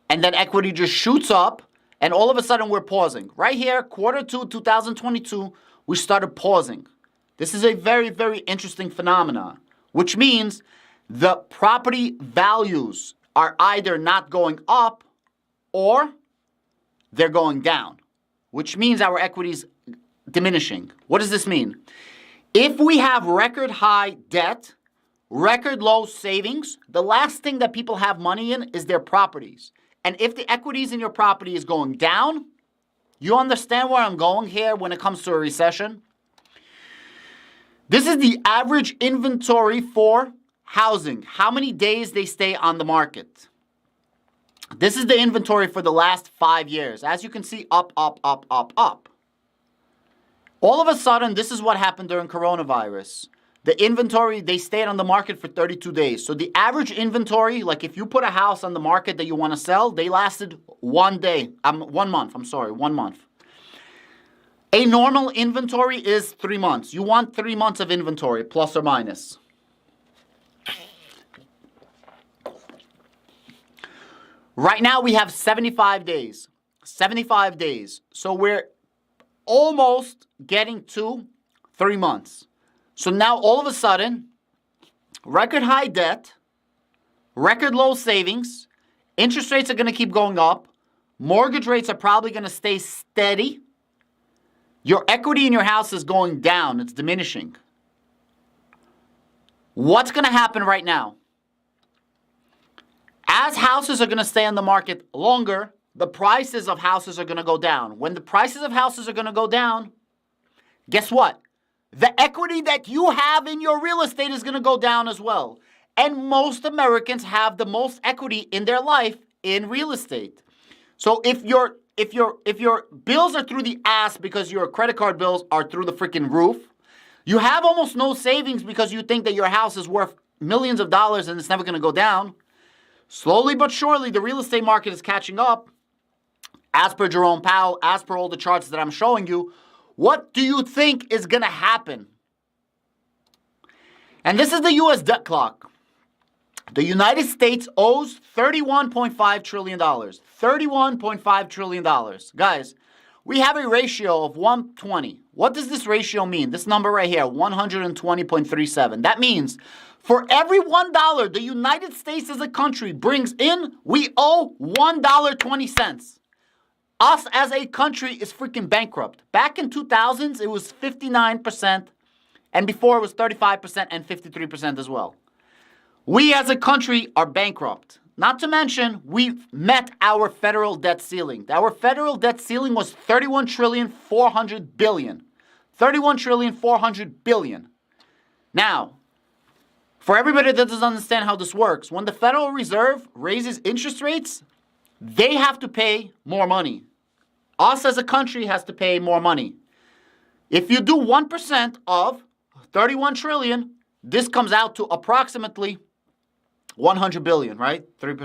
And then equity just shoots up, and all of a sudden we're pausing. Right here, Q2, 2022, we started pausing. This is a very, very interesting phenomenon, which means the property values are either not going up or they're going down, which means our equity is diminishing. What does this mean? If we have record high debt, record low savings, the last thing that people have money in is their properties. And if the equities in your property is going down, you understand where I'm going here when it comes to a recession? This is the average inventory for housing. How many days they stay on the market. This is the inventory for the last 5 years. As you can see, up, up, up, up, up. All of a sudden, this is what happened during coronavirus. The inventory, they stayed on the market for 32 days. So the average inventory, like if you put a house on the market that you want to sell, they lasted 1 month. A normal inventory is 3 months. You want 3 months of inventory, plus or minus. Right now we have 75 days. 75 days. So we're almost getting to 3 months. So now all of a sudden, record high debt, record low savings, interest rates are going to keep going up, mortgage rates are probably going to stay steady, your equity in your house is going down, it's diminishing. What's going to happen right now? As houses are going to stay on the market longer, the prices of houses are going to go down. When the prices of houses are going to go down, guess what? the equity that you have in your real estate is going to go down as well. And most Americans have the most equity in their life in real estate. So if your bills are through the ass because your credit card bills are through the freaking roof, you have almost no savings because you think that your house is worth millions of dollars and it's never going to go down. Slowly but surely, the real estate market is catching up. As per Jerome Powell, as per all the charts that I'm showing you, what do you think is going to happen? And this is the U.S. debt clock. The United States owes $31.5 trillion. $31.5 trillion. Guys, we have a ratio of 120. What does this ratio mean? This number right here, 120.37. That means for every $1 the United States as a country brings in, we owe $1.20. Us as a country is freaking bankrupt. Back in 2000s, it was 59%, and before it was 35% and 53% as well. We as a country are bankrupt. Not to mention, we've met our federal debt ceiling. Our federal debt ceiling was $31.4 trillion. $31.4 trillion. Now, for everybody that doesn't understand how this works, when the Federal Reserve raises interest rates, they have to pay more money. Us as a country has to pay more money. If you do 1% of 31 trillion, this comes out to approximately 100 billion, right? 3%,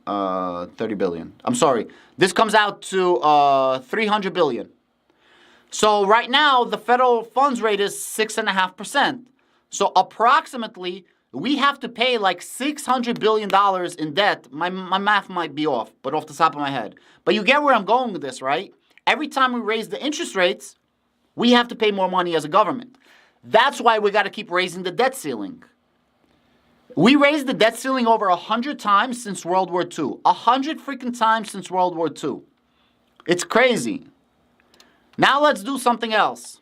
1%, 30 billion. I'm sorry. This comes out to 300 billion. So right now, the federal funds rate is 6.5%. So approximately, we have to pay like $600 billion in debt. My math might be off, but off the top of my head. But you get where I'm going with this, right? Every time we raise the interest rates, we have to pay more money as a government. That's why we got to keep raising the debt ceiling. We raised the debt ceiling over 100 times since World War II. 100 freaking times since World War II. It's crazy. Now let's do something else.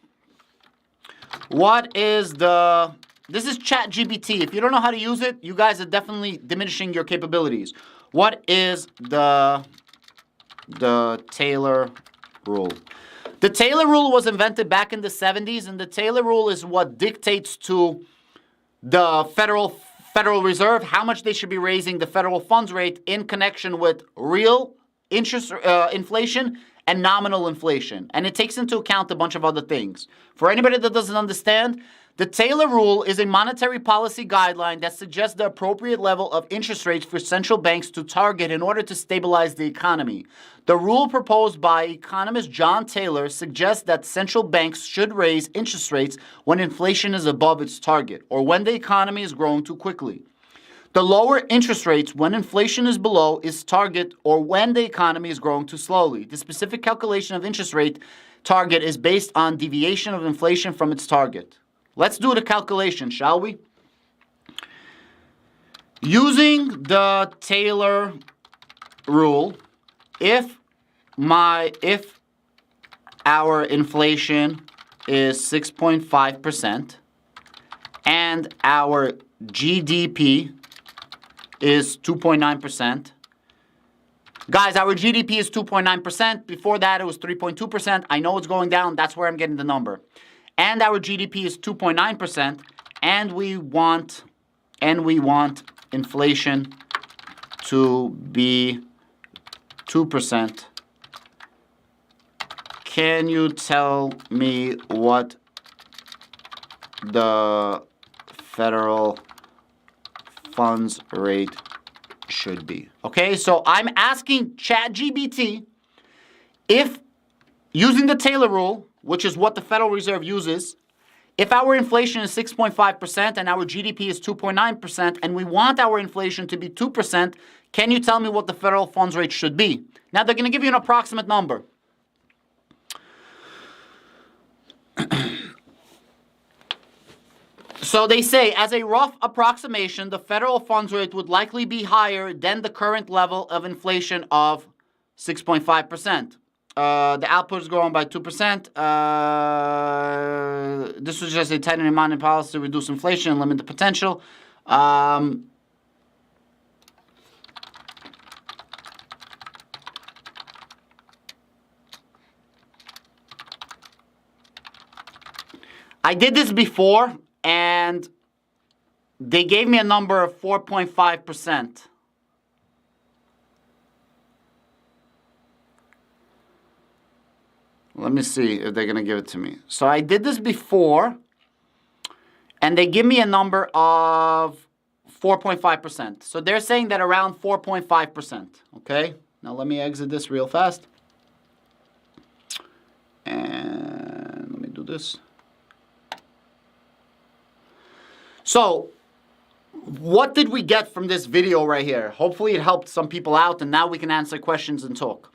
What is the... This is ChatGPT. If you don't know how to use it, you guys are definitely diminishing your capabilities. What is the Taylor rule? The Taylor rule was invented back in the 70s, and the Taylor rule is what dictates to the Federal Reserve how much they should be raising the federal funds rate in connection with real interest inflation and nominal inflation. And it takes into account a bunch of other things. For anybody that doesn't understand, the Taylor rule is a monetary policy guideline that suggests the appropriate level of interest rates for central banks to target in order to stabilize the economy. The rule proposed by economist John Taylor suggests that central banks should raise interest rates when inflation is above its target or when the economy is growing too quickly. The lower interest rates when inflation is below its target or when the economy is growing too slowly. The specific calculation of interest rate target is based on deviation of inflation from its target. Let's do the calculation, shall we? Using the Taylor rule, if our inflation is 6.5% and our GDP is 2.9%. Guys, our GDP is 2.9%. Before that, it was 3.2%. I know it's going down. That's where I'm getting the number. And our GDP is 2.9%, and we want inflation to be 2%. Can you tell me what the federal funds rate should be? Okay, so I'm asking ChatGPT if, using the Taylor rule, which is what the Federal Reserve uses, if our inflation is 6.5% and our GDP is 2.9% and we want our inflation to be 2%, can you tell me what the federal funds rate should be? Now, they're going to give you an approximate number. So they say, as a rough approximation, the federal funds rate would likely be higher than the current level of inflation of 6.5%. The output is growing by 2%. This was just a tightening monetary policy to reduce inflation and limit the potential. I did this before, and they gave me a number of 4.5%. Let me see if they're going to give it to me. So I did this before, and they give me a number of 4.5%. So they're saying that around 4.5%. Okay? Now let me exit this real fast. And let me do this. So, what did we get from this video right here? Hopefully it helped some people out, and now we can answer questions and talk.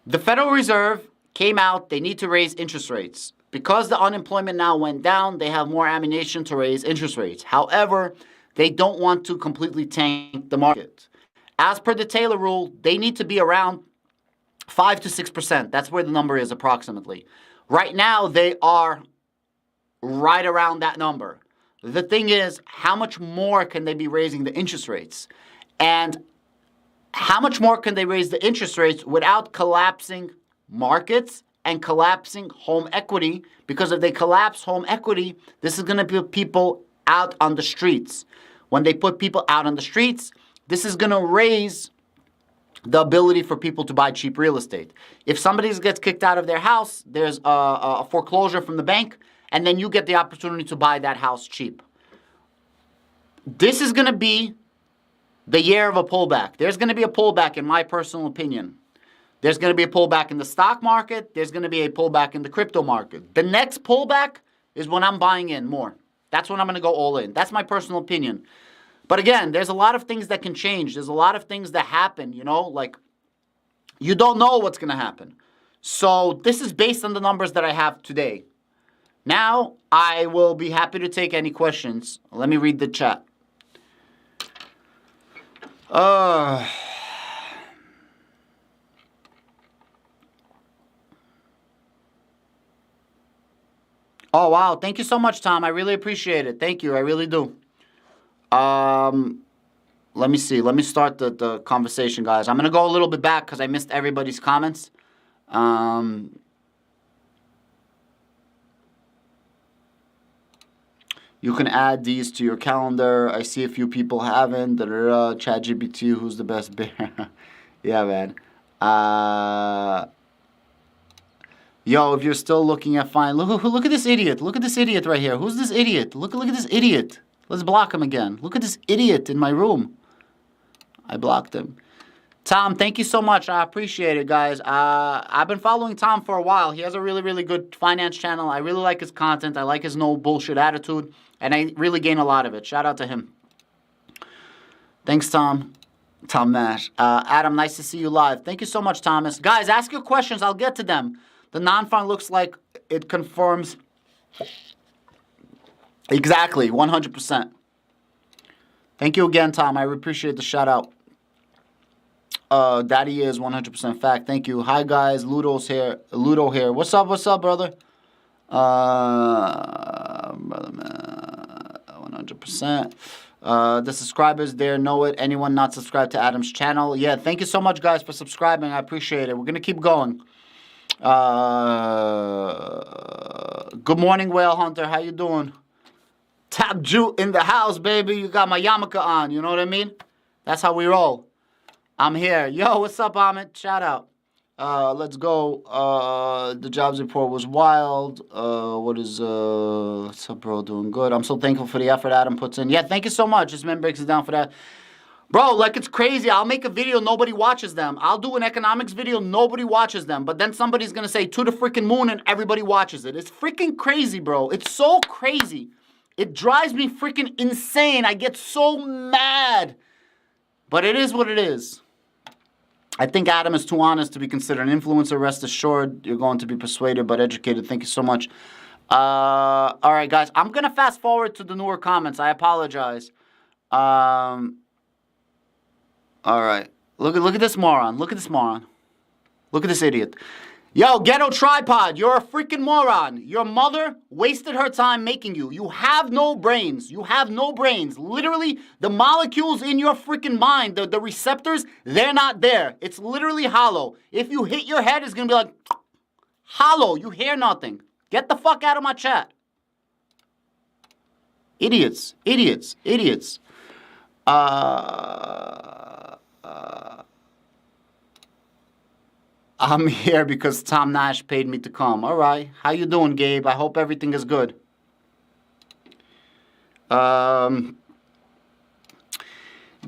The Federal Reserve came out, they need to raise interest rates. Because the unemployment now went down, they have more ammunition to raise interest rates. However, they don't want to completely tank the market. As per the Taylor rule, they need to be around 5 to 6%. That's where the number is approximately. Right now, they are right around that number. The thing is, how much more can they be raising the interest rates? And how much more can they raise the interest rates without collapsing markets and collapsing home equity? Because if they collapse home equity, this is going to put people out on the streets. When they put people out on the streets, this is going to raise the ability for people to buy cheap real estate. If somebody gets kicked out of their house, there's a foreclosure from the bank, and then you get the opportunity to buy that house cheap. This is going to be the year of a pullback. There's going to be a pullback, in my personal opinion. There's going to be a pullback in the stock market. There's going to be a pullback in the crypto market. The next pullback is when I'm buying in more. That's when I'm going to go all in. That's my personal opinion. But again, there's a lot of things that can change. There's a lot of things that happen, you know, like you don't know what's going to happen. So this is based on the numbers that I have today. Now, I will be happy to take any questions. Let me read the chat. Oh, wow. Thank you so much, Tom. I really appreciate it. Thank you. I really do. Let me see. Let me start the conversation, guys. I'm going to go a little bit back because I missed everybody's comments. You can add these to your calendar. I see a few people haven't. ChatGPT, who's the best bear? Yeah, man. Yo, if you're still looking at fine, look at this idiot. Look at this idiot right here. Who's this idiot? Look at this idiot. Let's block him again. Look at this idiot in my room. I blocked him. Tom, thank you so much. I appreciate it, guys. I've been following Tom for a while. He has a really, really good finance channel. I really like his content. I like his no bullshit attitude. And I really gain a lot of it. Shout out to him. Thanks, Tom. Tom Nash. Adam, nice to see you live. Thank you so much, Thomas. Guys, ask your questions. I'll get to them. The non-fund looks like it confirms exactly 100%. Thank you again, Tom. I appreciate the shout out. Daddy is 100% fact. Thank you. Hi, guys. Ludo here. What's up, brother? Brother, man. 100%. The subscribers there know it. Anyone not subscribed to Adam's channel? Yeah, thank you so much, guys, for subscribing. I appreciate it. We're going to keep going. Good morning, Whale Hunter. How you doing? Tap Jute in the house, baby. You got my yarmulke on. You know what I mean? That's how we roll. I'm here. Yo, what's up, Amit? Shout out. Let's go. The jobs report was wild. What's up, bro? Doing good. I'm so thankful for the effort Adam puts in. Yeah, thank you so much. This man breaks it down for that. Bro, like it's crazy. I'll make a video, nobody watches them. I'll do an economics video, nobody watches them. But then somebody's going to say, to the freaking moon, and everybody watches it. It's freaking crazy, bro. It's so crazy. It drives me freaking insane. I get so mad. But it is what it is. I think Adam is too honest to be considered an influencer. Rest assured, you're going to be persuaded but educated. Thank you so much. All right, guys. I'm going to fast forward to the newer comments. I apologize. All right. Look at this moron. Look at this moron. Look at this idiot. Yo, ghetto tripod, you're a freaking moron. Your mother wasted her time making you. You have no brains. You have no brains. Literally, the molecules in your freaking mind, the receptors, they're not there. It's literally hollow. If you hit your head, it's going to be like hollow. You hear nothing. Get the fuck out of my chat. Idiots. Idiots. Idiots. Uh, I'm here because Tom Nash paid me to come. All right. How you doing, Gabe? I hope everything is good.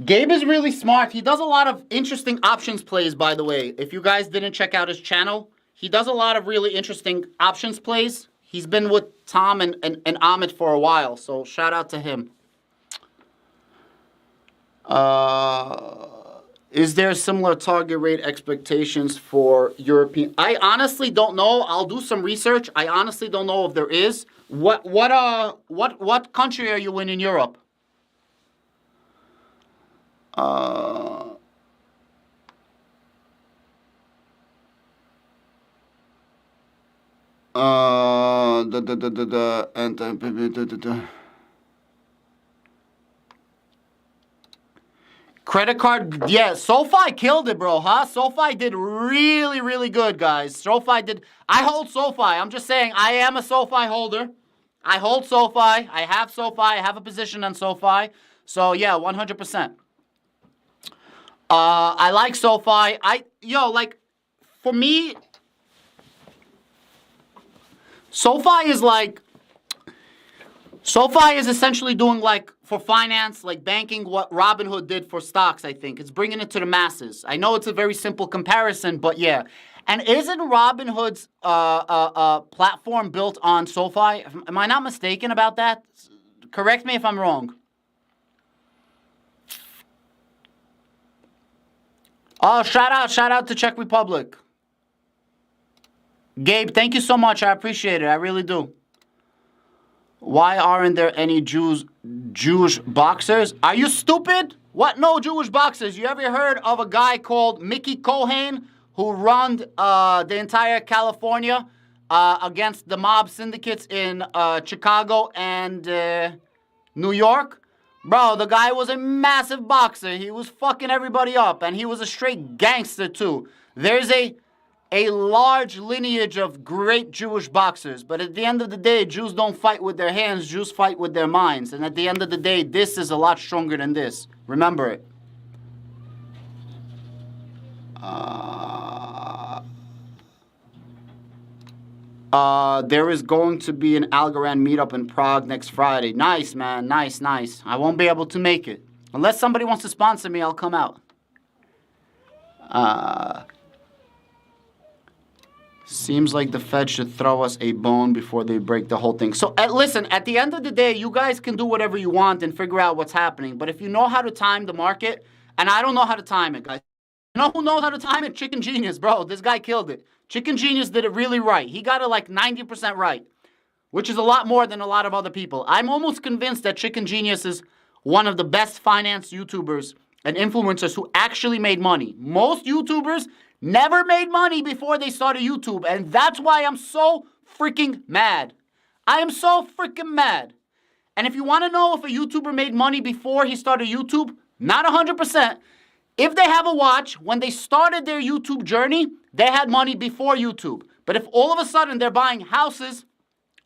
Gabe is really smart. He does a lot of interesting options plays, by the way. If you guys didn't check out his channel, he does a lot of really interesting options plays. He's been with Tom and Amit for a while, so shout out to him. Is there similar target rate expectations for European? I honestly don't know. I'll do some research. I honestly don't know if there is. What country are you in Europe? Credit card, yeah, SoFi killed it, bro, huh? SoFi did really, really good, guys. SoFi did, I hold SoFi. I'm just saying, I am a SoFi holder. I hold SoFi. I have SoFi. I have a position on SoFi. So, yeah, 100%. I like SoFi. For me, SoFi is essentially doing like for finance, like banking, what Robinhood did for stocks, I think. It's bringing it to the masses. I know it's a very simple comparison, but yeah. And isn't Robinhood's platform built on SoFi? Am I not mistaken about that? Correct me if I'm wrong. Oh, shout out to Czech Republic. Gabe, thank you so much. I appreciate it. I really do. Why aren't there any Jewish boxers? Are you stupid? What? No Jewish boxers. You ever heard of a guy called Mickey Cohen who run the entire California against the mob syndicates in Chicago and New York? Bro, the guy was a massive boxer. He was fucking everybody up, and he was a straight gangster too. There's a large lineage of great Jewish boxers. But at the end of the day, Jews don't fight with their hands. Jews fight with their minds. And at the end of the day, this is a lot stronger than this. Remember it. There is going to be an Algorand meetup in Prague next Friday. Nice, man. Nice, nice. I won't be able to make it. Unless somebody wants to sponsor me, I'll come out. Seems like the Fed should throw us a bone before they break the whole thing. So, listen, at the end of the day, you guys can do whatever you want and figure out what's happening. But if you know how to time the market, and I don't know how to time it, guys. You know who knows how to time it? Chicken Genius, bro. This guy killed it. Chicken Genius did it really right. He got it like 90% right, which is a lot more than a lot of other people. I'm almost convinced that Chicken Genius is one of the best finance YouTubers and influencers who actually made money. Most YouTubers never made money before they started YouTube, and that's why I'm so freaking mad. I am so freaking mad. And if you want to know if a YouTuber made money before he started YouTube, not 100%. If they have a watch, when they started their YouTube journey, they had money before YouTube. But if all of a sudden they're buying houses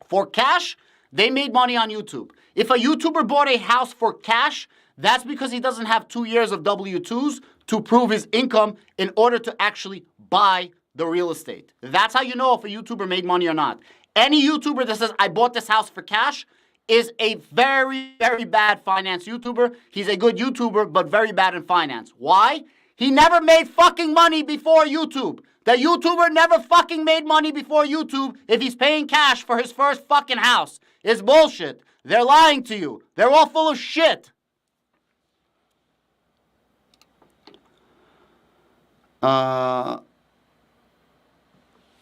for cash, they made money on YouTube. If a YouTuber bought a house for cash, that's because he doesn't have 2 years of W-2s to prove his income in order to actually buy the real estate. That's how you know if a YouTuber made money or not. Any YouTuber that says, I bought this house for cash, is a very, very bad finance YouTuber. He's a good YouTuber, but very bad in finance. Why? He never made fucking money before YouTube. The YouTuber never fucking made money before YouTube if he's paying cash for his first fucking house. It's bullshit. They're lying to you. They're all full of shit.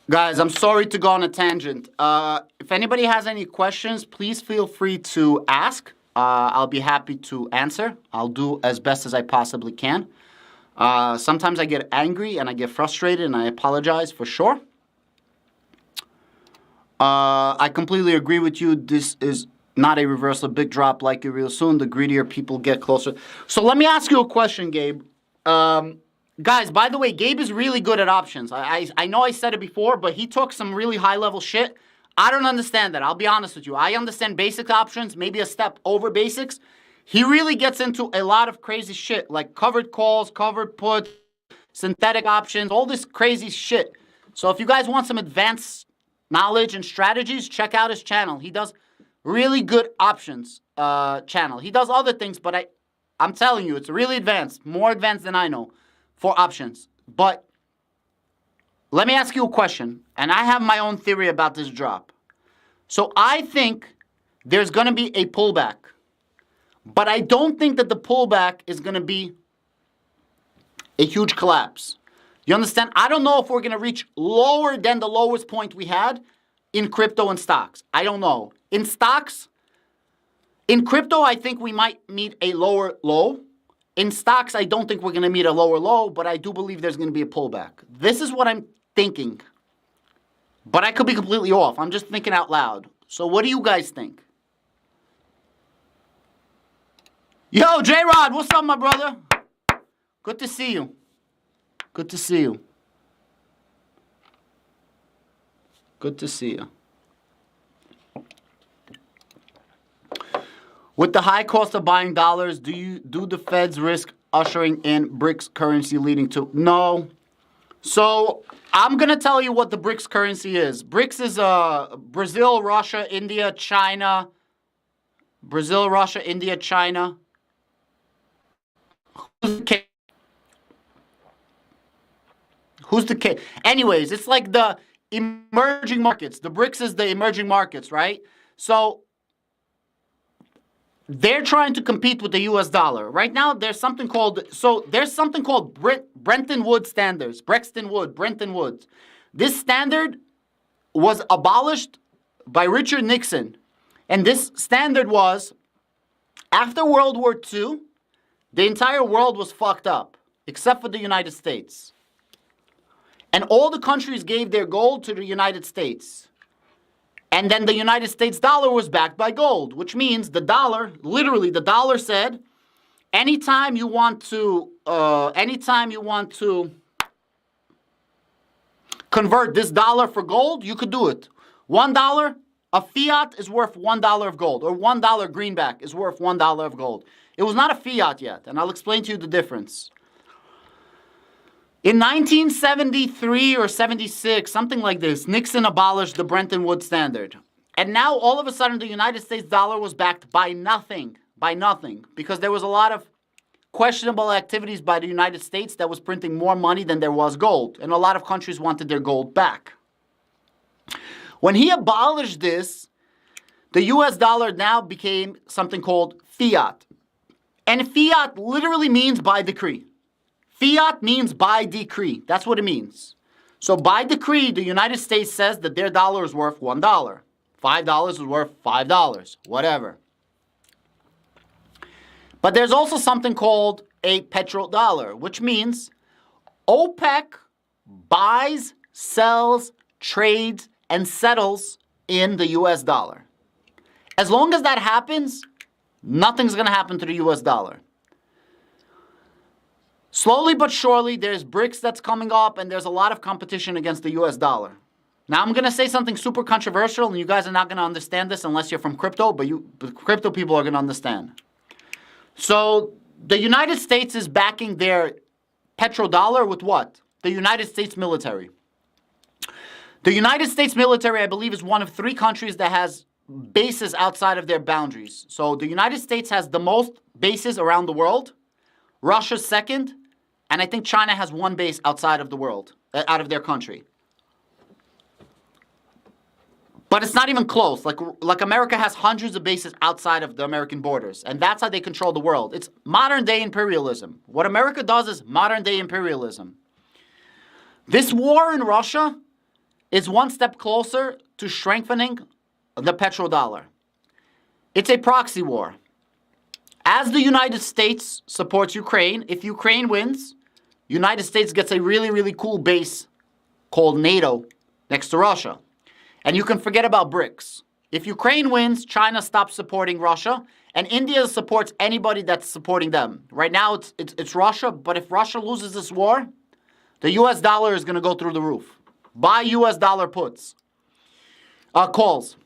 Guys, I'm sorry to go on a tangent. If anybody has any questions, please feel free to ask. I'll be happy to answer. I'll do as best as I possibly can. Sometimes I get angry and I get frustrated, and I apologize for sure. I completely agree with you. This is not a reversal, big drop like it real soon. The greedier people get closer. So let me ask you a question, Gabe. Guys, by the way, Gabe is really good at options. I know I said it before, but he took some really high-level shit. I don't understand that. I'll be honest with you. I understand basic options, maybe a step over basics. He really gets into a lot of crazy shit, like covered calls, covered puts, synthetic options, all this crazy shit. So if you guys want some advanced knowledge and strategies, check out his channel. He does really good options channel. He does other things, but I'm telling you, it's really advanced, more advanced than I know for options. But let me ask you a question, and I have my own theory about this drop. So I think there's going to be a pullback, but I don't think that the pullback is going to be a huge collapse. You understand? I don't know if we're going to reach lower than the lowest point we had in crypto and stocks. I don't know. In stocks, in crypto, I think we might meet a lower low. In stocks, I don't think we're going to meet a lower low, but I do believe there's going to be a pullback. This is what I'm thinking. But I could be completely off. I'm just thinking out loud. So what do you guys think? Yo, J-Rod, what's up, my brother? Good to see you. Good to see you. Good to see you. With the high cost of buying dollars, do the Feds risk ushering in BRICS currency leading to... No. So I'm going to tell you what the BRICS currency is. BRICS is Brazil, Russia, India, China. Brazil, Russia, India, China. Who's the king? Anyways, it's like the emerging markets. The BRICS is the emerging markets, right? So they're trying to compete with the US dollar. Right now, there's something called Bretton Woods standards. Bretton Woods. This standard was abolished by Richard Nixon. And this standard was, after World War II, the entire world was fucked up, except for the United States. And all the countries gave their gold to the United States. And then the United States dollar was backed by gold, which means the dollar, literally the dollar said, anytime you want to convert this dollar for gold, you could do it. $1, a fiat is worth $1 of gold, or $1 greenback is worth $1 of gold. It was not a fiat yet, and I'll explain to you the difference. In 1973 or 76, something like this, Nixon abolished the Bretton Woods standard. And now, all of a sudden, the United States dollar was backed by nothing, because there was a lot of questionable activities by the United States that was printing more money than there was gold. And a lot of countries wanted their gold back. When he abolished this, the US dollar now became something called fiat. And fiat literally means by decree. Fiat means by decree. That's what it means. So by decree, the United States says that their dollar is worth $1. $5 is worth $5. Whatever. But there's also something called a petrodollar, which means OPEC buys, sells, trades, and settles in the US dollar. As long as that happens, nothing's going to happen to the US dollar. Slowly but surely, there's BRICS that's coming up, and there's a lot of competition against the US dollar. Now, I'm going to say something super controversial, and you guys are not going to understand this unless you're from crypto, but crypto people are going to understand. So, the United States is backing their petrodollar with what? The United States military. The United States military, I believe, is one of 3 countries that has bases outside of their boundaries. So, the United States has the most bases around the world. Russia's second. And I think China has 1 base outside of the world, out of their country. But it's not even close. Like America has hundreds of bases outside of the American borders. And that's how they control the world. It's modern day imperialism. What America does is modern day imperialism. This war in Russia is 1 step closer to strengthening the petrodollar. It's a proxy war. As the United States supports Ukraine, if Ukraine wins, United States gets a really, really cool base called NATO next to Russia. And you can forget about BRICS. If Ukraine wins, China stops supporting Russia, and India supports anybody that's supporting them. Right now, it's Russia, but if Russia loses this war, the US dollar is going to go through the roof. Buy US dollar puts. Calls.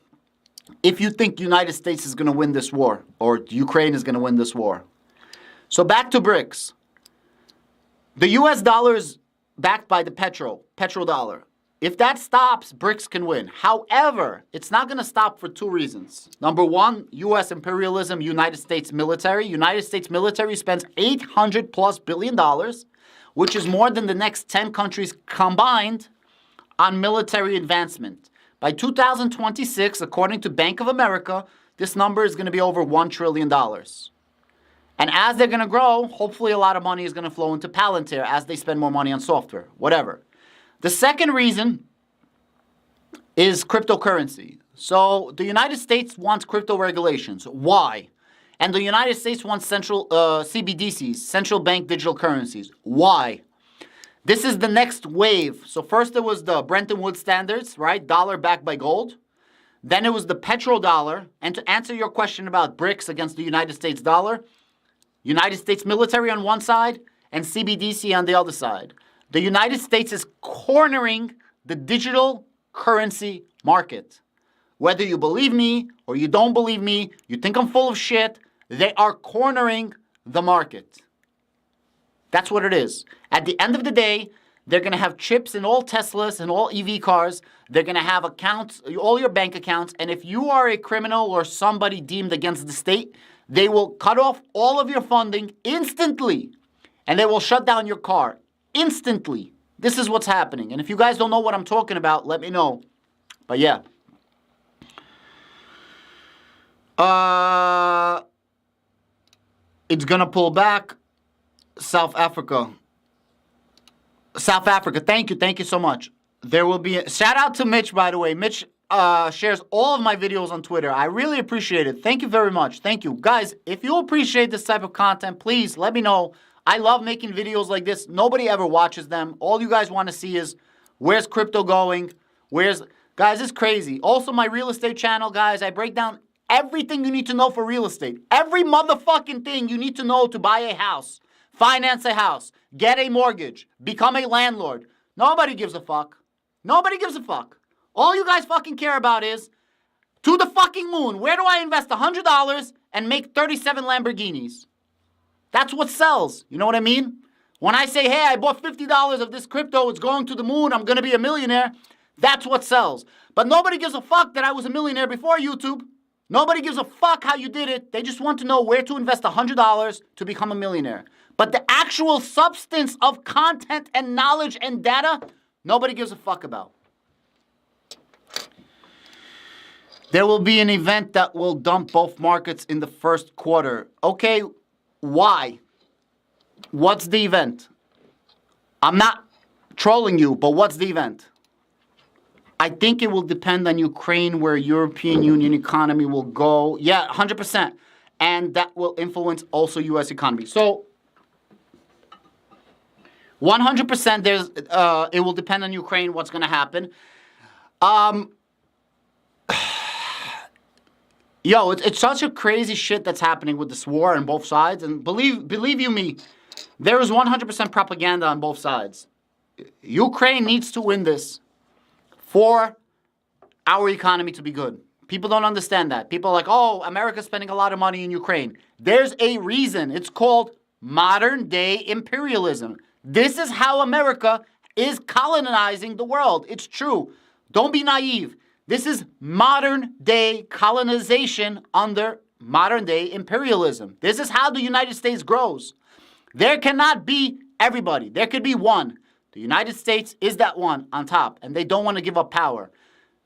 If you think United States is going to win this war or Ukraine is going to win this war. So back to BRICS. The US dollar is backed by the petrodollar. If that stops, BRICS can win. However, it's not going to stop for two reasons. Number one, US imperialism, United States military. United States military spends $800+ billion, which is more than the next 10 countries combined on military advancement. By 2026, according to Bank of America, this number is going to be over $1 trillion. And as they're going to grow, hopefully a lot of money is going to flow into Palantir as they spend more money on software, whatever. The second reason is cryptocurrency. So the United States wants crypto regulations. Why? And the United States wants central CBDCs, central bank digital currencies. Why? This is the next wave. So first there was the Bretton Woods standards, right? Dollar backed by gold. Then it was the petrodollar. And to answer your question about BRICS against the United States dollar, United States military on one side and CBDC on the other side. The United States is cornering the digital currency market. Whether you believe me or you don't believe me, you think I'm full of shit, they are cornering the market. That's what it is. At the end of the day, they're going to have chips in all Teslas and all EV cars. They're going to have accounts, all your bank accounts. And if you are a criminal or somebody deemed against the state, they will cut off all of your funding instantly. And they will shut down your car instantly. This is what's happening. And if you guys don't know what I'm talking about, let me know. But yeah. It's going to pull back. South Africa. Thank you so much. There will be shout out to Mitch, by the way. Mitch shares all of my videos on Twitter. I really appreciate it. Thank you very much. Thank you. Guys, if you appreciate this type of content, please let me know. I love making videos like this. Nobody ever watches them. All you guys want to see is where's crypto going? Guys, it's crazy. Also, my real estate channel, guys, I break down everything you need to know for real estate. Every motherfucking thing you need to know to buy a house, finance a house, get a mortgage, become a landlord. Nobody gives a fuck. Nobody gives a fuck. All you guys fucking care about is to the fucking moon. Where do I invest $100 and make 37 Lamborghinis? That's what sells. You know what I mean? When I say, hey, I bought $50 of this crypto, it's going to the moon, I'm going to be a millionaire, that's what sells. But nobody gives a fuck that I was a millionaire before YouTube. Nobody gives a fuck how you did it. They just want to know where to invest $100 to become a millionaire. But the actual substance of content and knowledge and data, nobody gives a fuck about. There will be an event that will dump both markets in the first quarter. Okay, why? What's the event? I'm not trolling you, but what's the event? I think it will depend on Ukraine, where European Union economy will go. Yeah, 100%. And that will influence also U.S. economy. So 100% it will depend on Ukraine what's going to happen. Yo, it's such a crazy shit that's happening with this war on both sides. And believe you me, there is 100% propaganda on both sides. Ukraine needs to win this for our economy to be good. People don't understand that. People are like, oh, America's spending a lot of money in Ukraine. There's a reason. It's called modern day imperialism. This is how America is colonizing the world. It's true. Don't be naive. This is modern day colonization under modern day imperialism. This is how the United States grows. There cannot be everybody. There could be one. The United States is that one on top, and they don't want to give up power.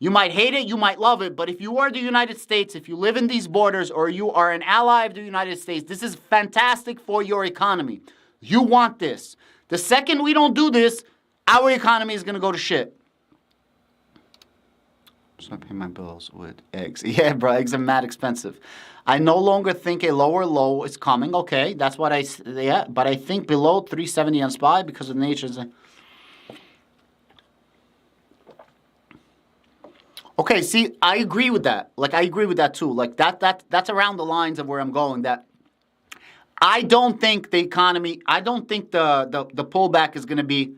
You might hate it, you might love it, but if you are the United States, if you live in these borders, or you are an ally of the United States, this is fantastic for your economy. You want this. The second we don't do this, our economy is going to go to shit. So I pay my bills with eggs. Yeah, bro, eggs are mad expensive. I no longer think a lower low is coming. Okay, that's what but I think below 370 on SPY because of the nature. Okay, see, I agree with that. Like, I agree with that too. Like, that's around the lines of where I'm going. That I don't think the economy, I don't think the pullback is going to be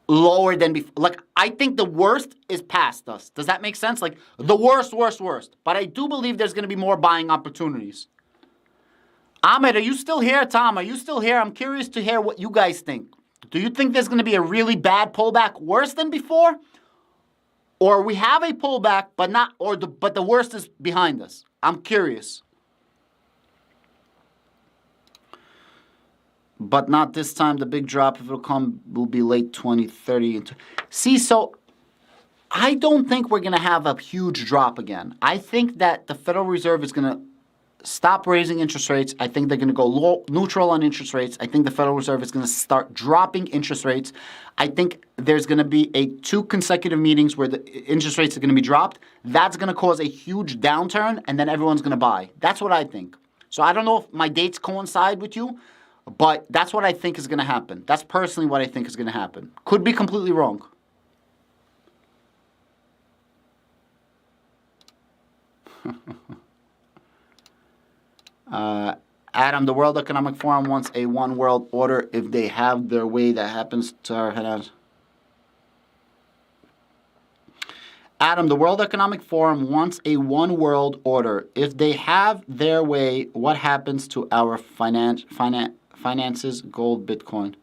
lower than before. Like, I think the worst is past us. Does that make sense? Like, the worst. But I do believe there's going to be more buying opportunities. Ahmed, are you still here? Tom, are you still here? I'm curious to hear what you guys think. Do you think there's going to be a really bad pullback, worse than before? Or we have a pullback, but the worst is behind us? I'm curious. But not this time. The big drop, if it'll come, will be late 2030. See, so I don't think we're going to have a huge drop again. I think that the Federal Reserve is going to stop raising interest rates. I think they're going to go neutral on interest rates. I think the Federal Reserve is going to start dropping interest rates. I think there's going to be 2 consecutive meetings where the interest rates are going to be dropped. That's going to cause a huge downturn, and then everyone's going to buy. That's what I think. So I don't know if my dates coincide with you, but that's what I think is going to happen. That's personally what I think is going to happen. Could be completely wrong. Adam, the World Economic Forum wants a one world order. If they have their way, that happens to our head. Adam, the World Economic Forum wants a one world order. If they have their way, what happens to our finances, gold, Bitcoin?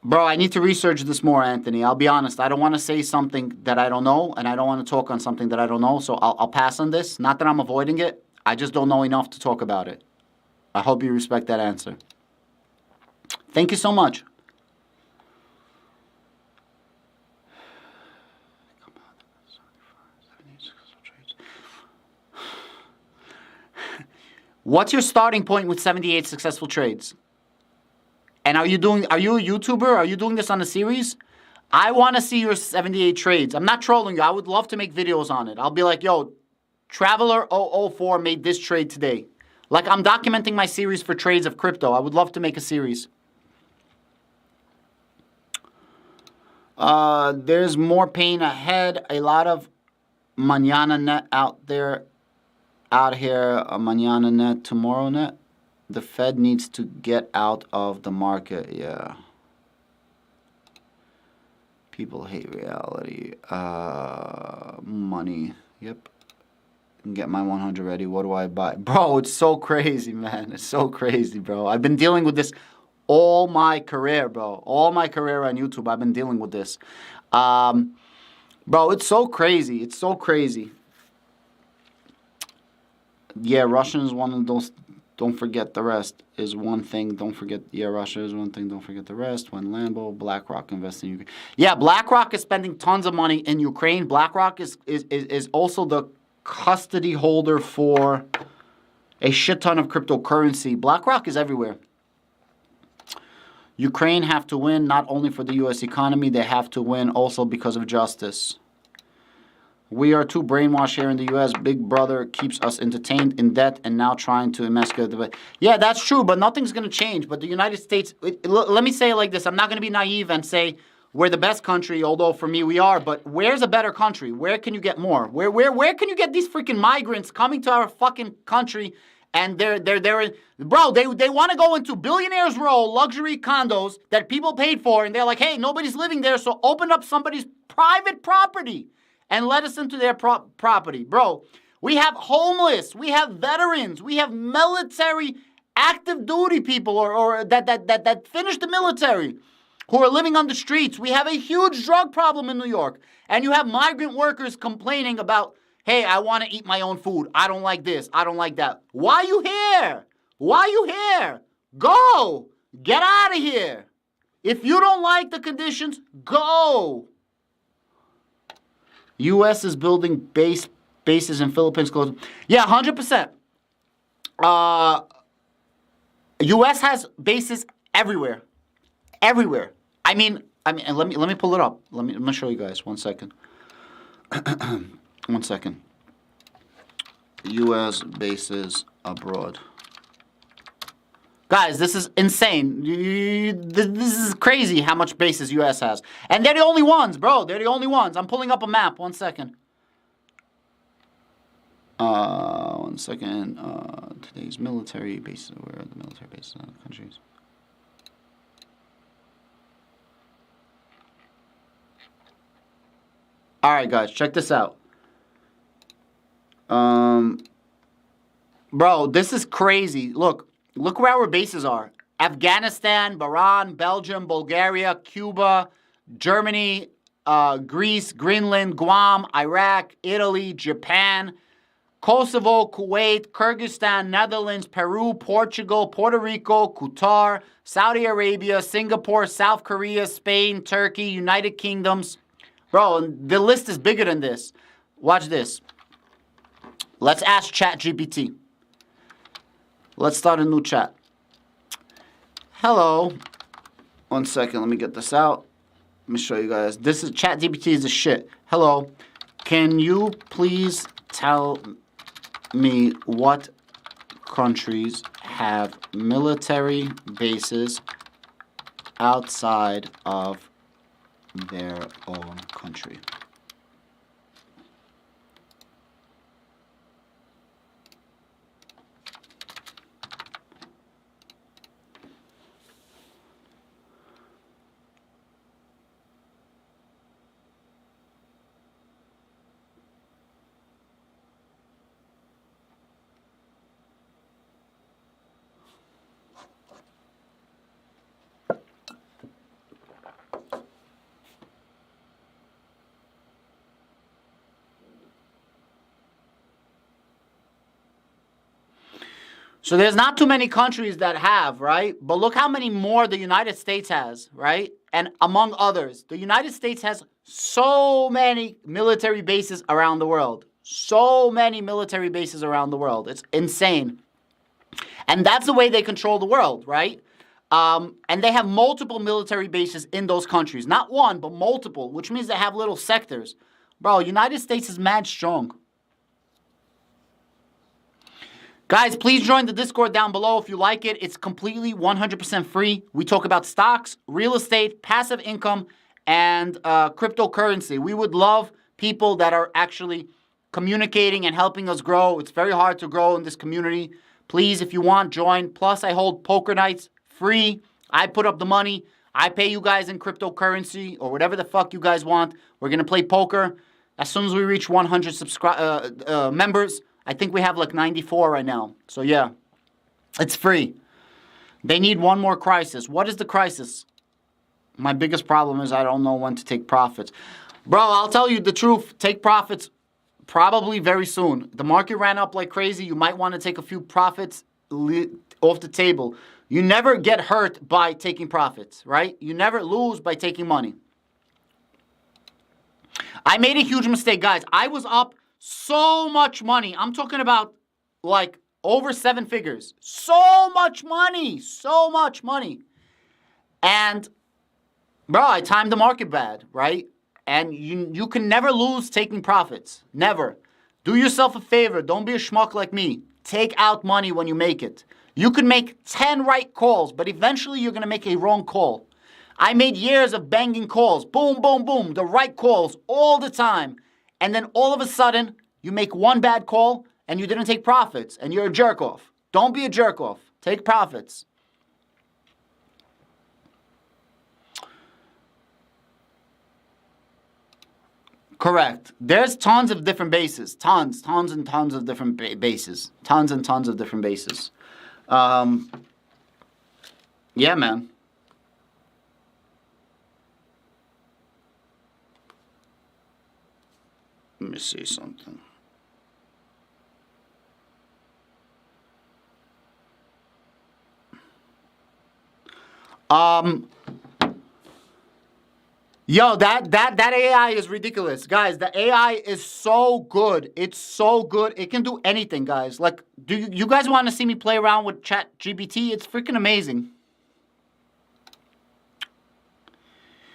Bro, I need to research this more, Anthony. I'll be honest. I don't want to say something that I don't know, and I don't want to talk on something that I don't know, so I'll pass on this. Not that I'm avoiding it. I just don't know enough to talk about it. I hope you respect that answer. Thank you so much. What's your starting point with 78 successful trades? And are you a YouTuber? Are you doing this on a series? I want to see your 78 trades. I'm not trolling you. I would love to make videos on it. I'll be like, yo, Traveler 004 made this trade today. Like, I'm documenting my series for trades of crypto. I would love to make a series. There's more pain ahead. A lot of mañana net out here. Mañana net, tomorrow net. The Fed needs to get out of the market. Yeah. People hate reality. Money. Yep. Get my 100 ready. What do I buy? Bro, it's so crazy, man. It's so crazy, bro. I've been dealing with this all my career, bro. All my career on YouTube, I've been dealing with this. Bro, it's so crazy. It's so crazy. Yeah, Russian is one of those. Don't forget the rest is one thing. Don't forget, yeah, Russia is one thing. Don't forget the rest. When Lambo, BlackRock invests in Ukraine. Yeah, BlackRock is spending tons of money in Ukraine. BlackRock is also the custody holder for a shit ton of cryptocurrency. BlackRock is everywhere. Ukraine have to win not only for the U.S. economy, they have to win also because of justice. We are too brainwashed here in the U.S. Big Brother keeps us entertained, in debt, and now trying to emasculate the... Yeah, that's true, but nothing's going to change. But the United States... let me say it like this. I'm not going to be naive and say we're the best country, although for me we are. But where's a better country? Where can you get more? Where can you get these freaking migrants coming to our fucking country? And they're bro, they want to go into Billionaires Row luxury condos that people paid for, and they're like, hey, nobody's living there, so open up somebody's private property and let us into their property. Bro, we have homeless, we have veterans, we have military active duty people or that finished the military who are living on the streets. We have a huge drug problem in New York. And you have migrant workers complaining about, hey, I want to eat my own food. I don't like this. I don't like that. Why are you here? Why are you here? Go. Get out of here. If you don't like the conditions, go. U.S. is building bases in Philippines. Yeah, 100%. U.S. has bases everywhere. Everywhere. I mean, let me pull it up. Let me show you guys. 1 second. 1 second. U.S. bases abroad. Guys, this is insane. This is crazy how much bases U.S. has. And they're the only ones, bro. They're the only ones. I'm pulling up a map. 1 second. 1 second. Today's military bases. Where are the military bases in other countries? right, guys, check this out. Bro, this is crazy. Look where our bases are. Afghanistan, Bahrain, Belgium, Bulgaria, Cuba, Germany, Greece, Greenland, Guam, Iraq, Italy, Japan, Kosovo, Kuwait, Kyrgyzstan, Netherlands, Peru, Portugal, Puerto Rico, Qatar, Saudi Arabia, Singapore, South Korea, Spain, Turkey, United Kingdoms. Bro, the list is bigger than this. Watch this. Let's ask ChatGPT. Let's start a new chat. Hello. 1 second, let me get this out. Let me show you guys. This is ChatGPT is a shit. Hello. Can you please tell me what countries have military bases outside of their own country? So there's not too many countries that have, right? But look how many more the United States has, right? And among others, the United States has so many military bases around the world. So many military bases around the world. It's insane. And that's the way they control the world, right? And they have multiple military bases in those countries. Not one, but multiple, which means they have little sectors. Bro, United States is mad strong. Guys, please join the Discord down below if you like it. It's completely 100% free. We talk about stocks, real estate, passive income, and cryptocurrency. We would love people that are actually communicating and helping us grow. It's very hard to grow in this community. Please, if you want, join. Plus, I hold poker nights free. I put up the money. I pay you guys in cryptocurrency or whatever the fuck you guys want. We're going to play poker as soon as we reach 100 members. I think we have like 94 right now. So yeah, it's free. They need one more crisis. What is the crisis? My biggest problem is I don't know when to take profits. Bro, I'll tell you the truth. Take profits probably very soon. The market ran up like crazy. You might want to take a few profits off the table. You never get hurt by taking profits, right? You never lose by taking money. I made a huge mistake, guys. I was up so much money. I'm talking about like over 7 figures. So much money. So much money. And, bro, I timed the market bad, right? And you can never lose taking profits. Never. Do yourself a favor. Don't be a schmuck like me. Take out money when you make it. You can make 10 right calls, but eventually you're going to make a wrong call. I made years of banging calls. Boom, boom, boom. The right calls all the time. And then all of a sudden, you make one bad call and you didn't take profits and you're a jerk off. Don't be a jerk off. Take profits. Correct. There's tons of different bases. Tons and tons of different bases. Tons and tons of different bases. Yeah, man. Let me see something. Yo, that AI is ridiculous. Guys, the AI is so good. It's so good. It can do anything, guys. Like, do you guys want to see me play around with ChatGPT? It's freaking amazing.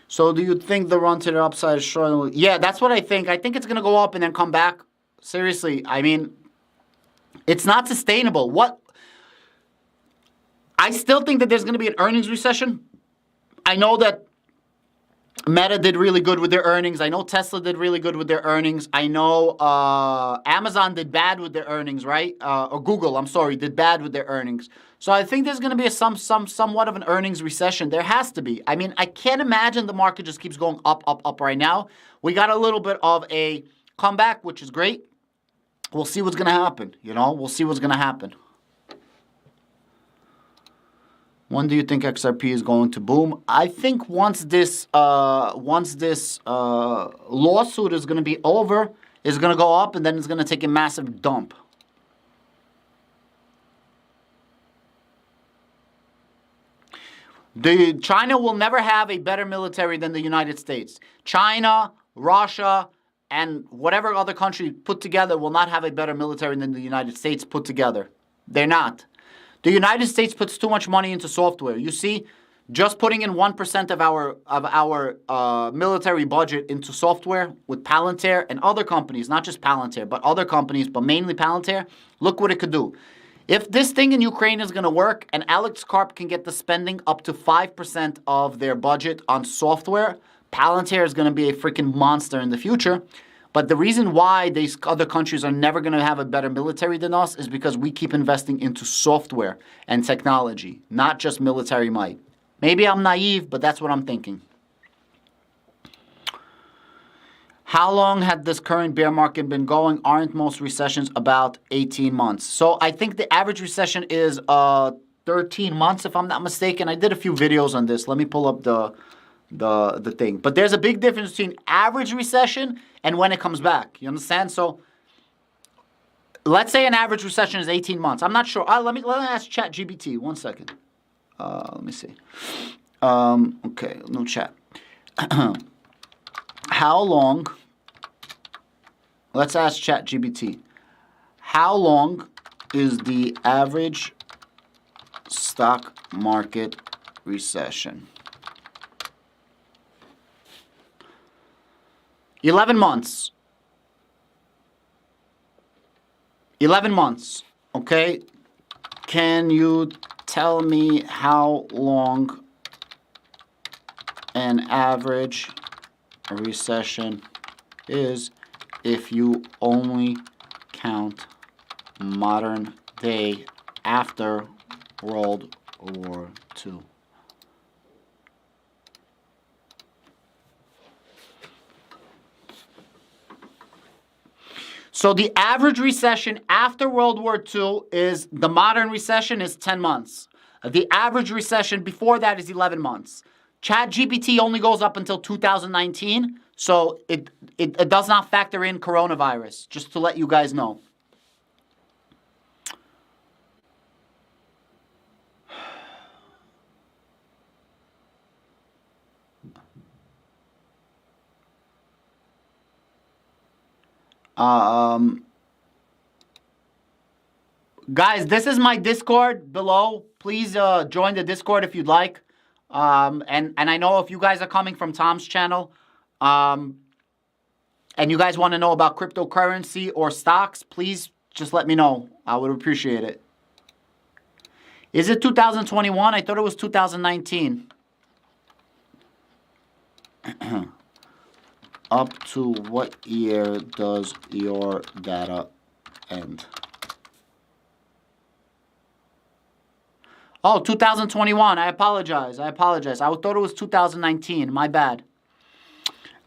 So do you think the run to the upside is short? Yeah, that's what I think. I think it's going to go up and then come back. Seriously, I mean, it's not sustainable. I still think that there's going to be an earnings recession. I know that Meta did really good with their earnings. I know Tesla did really good with their earnings. I know Amazon did bad with their earnings, right? Or Google, I'm sorry, did bad with their earnings. So I think there's going to be somewhat of an earnings recession. There has to be. I mean, I can't imagine the market just keeps going up, up, up right now. We got a little bit of a comeback, which is great. We'll see what's going to happen. We'll see what's going to happen. When do you think XRP is going to boom? I think once this lawsuit is going to be over, it's going to go up, and then it's going to take a massive dump. China will never have a better military than the United States. China, Russia, and whatever other country put together will not have a better military than the United States put together. They're not. The United States puts too much money into software. You see, just putting in 1% of our military budget into software with Palantir and other companies, not just Palantir, but other companies, but mainly Palantir, look what it could do. If this thing in Ukraine is going to work and Alex Karp can get the spending up to 5% of their budget on software, Palantir is going to be a freaking monster in the future. But the reason why these other countries are never going to have a better military than us is because we keep investing into software and technology, not just military might. Maybe I'm naive, but that's what I'm thinking. How long had this current bear market been going? Aren't most recessions about 18 months? So I think the average recession is 13 months, if I'm not mistaken. I did a few videos on this. Let me pull up the thing. But there's a big difference between average recession and when it comes back. You understand? So let's say an average recession is 18 months. I'm not sure. Let me ask ChatGPT. 1 second. Let me see. Okay, no chat. How long? Let's ask ChatGPT. How long is the average stock market recession? 11 months. 11 months. Okay. Can you tell me how long an average recession is if you only count modern day after World War II? So the average recession after World War II is, the modern recession is 10 months. The average recession before that is 11 months. ChatGPT only goes up until 2019, so it does not factor in coronavirus, just to let you guys know. Guys, this is my Discord below. Please join the Discord if you'd like. And I know if you guys are coming from Tom's channel, and you guys want to know about cryptocurrency or stocks, please just let me know. I would appreciate it. Is it 2021? I thought it was 2019. Up to what year does your data end? Oh, 2021. I apologize. I thought it was 2019. My bad.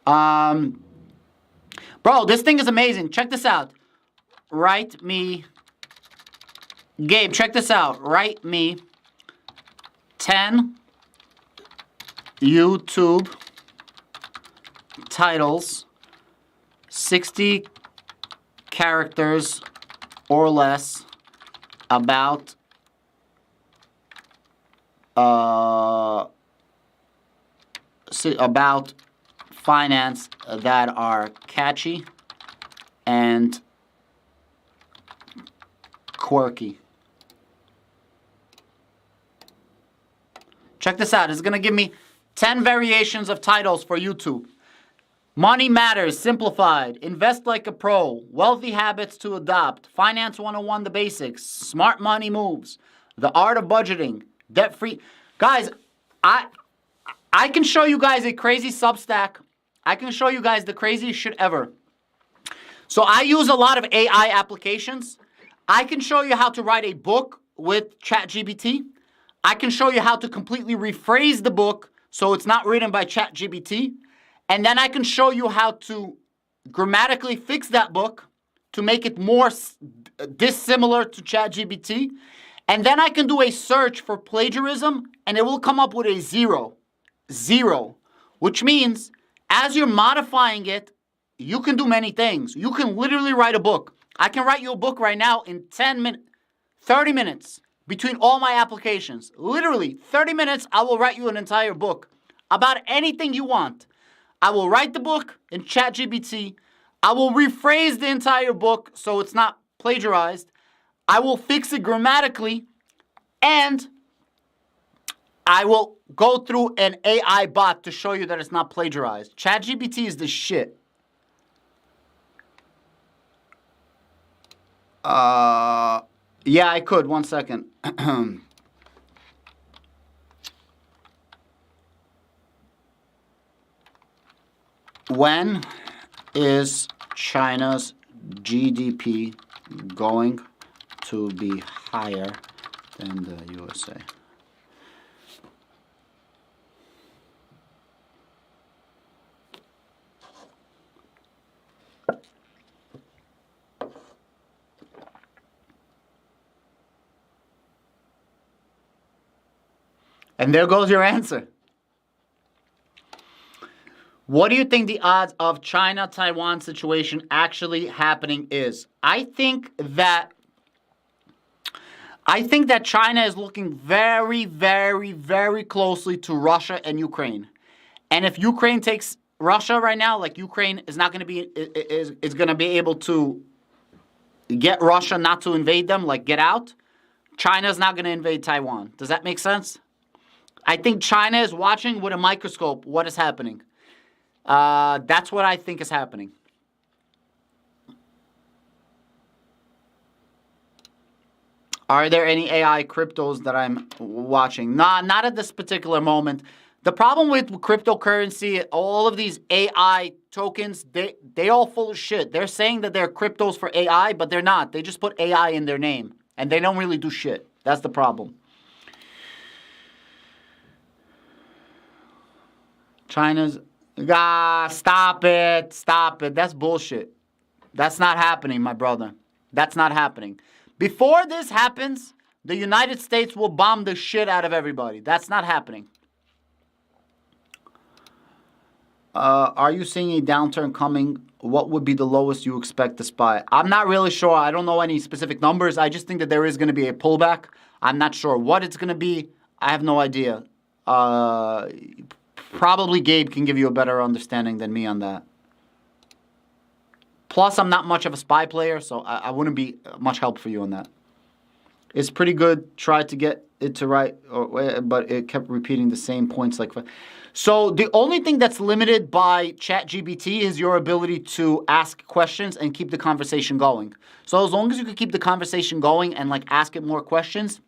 Bro, this thing is amazing. Check this out. Write me. Gabe, check this out. Write me 10 YouTube titles, 60 characters or less, about finance that are catchy and quirky. Check this out. It's going to give me 10 variations of titles for YouTube. Money Matters, Simplified, Invest Like a Pro, Wealthy Habits to Adopt, Finance 101, The Basics, Smart Money Moves, The Art of Budgeting, Debt-Free. Guys, I can show you guys a crazy Substack. I can show you guys the craziest shit ever. So I use a lot of AI applications. I can show you how to write a book with ChatGPT. I can show you how to completely rephrase the book so it's not written by ChatGPT. And then I can show you how to grammatically fix that book to make it more dissimilar to ChatGPT. And then I can do a search for plagiarism and it will come up with a 0. 0. Which means as you're modifying it, you can do many things. You can literally write a book. I can write you a book right now in 10 minutes, 30 minutes between all my applications. Literally 30 minutes, I will write you an entire book about anything you want. I will write the book in ChatGPT. I will rephrase the entire book so it's not plagiarized. I will fix it grammatically, and I will go through an AI bot to show you that it's not plagiarized. ChatGPT is the shit. Yeah, I could. 1 second. When is China's GDP going to be higher than the USA? And there goes your answer. What do you think the odds of China-Taiwan situation actually happening is? I think that China is looking very, very, very closely to Russia and Ukraine. And if Ukraine takes Russia right now, like Ukraine is not going to be is going to be able to get Russia not to invade them, like get out. China's not going to invade Taiwan. Does that make sense? I think China is watching with a microscope what is happening. That's what I think is happening. Are there any AI cryptos that I'm watching? Nah, not at this particular moment. The problem with cryptocurrency, all of these AI tokens, they all full of shit. They're saying that they're cryptos for AI, but they're not. They just put AI in their name, and they don't really do shit. That's the problem. China's... stop it. Stop it. That's bullshit. That's not happening, my brother. That's not happening. Before this happens, the United States will bomb the shit out of everybody. That's not happening. Are you seeing a downturn coming? What would be the lowest you expect to spy? I'm not really sure. I don't know any specific numbers. I just think that there is going to be a pullback. I'm not sure what it's going to be. I have no idea. Probably Gabe can give you a better understanding than me on that. Plus, I'm not much of a spy player, so I wouldn't be much help for you on that. It's pretty good. Tried to get it to right, but it kept repeating the same points. So the only thing that's limited by ChatGPT is your ability to ask questions and keep the conversation going. So as long as you can keep the conversation going and ask it more questions,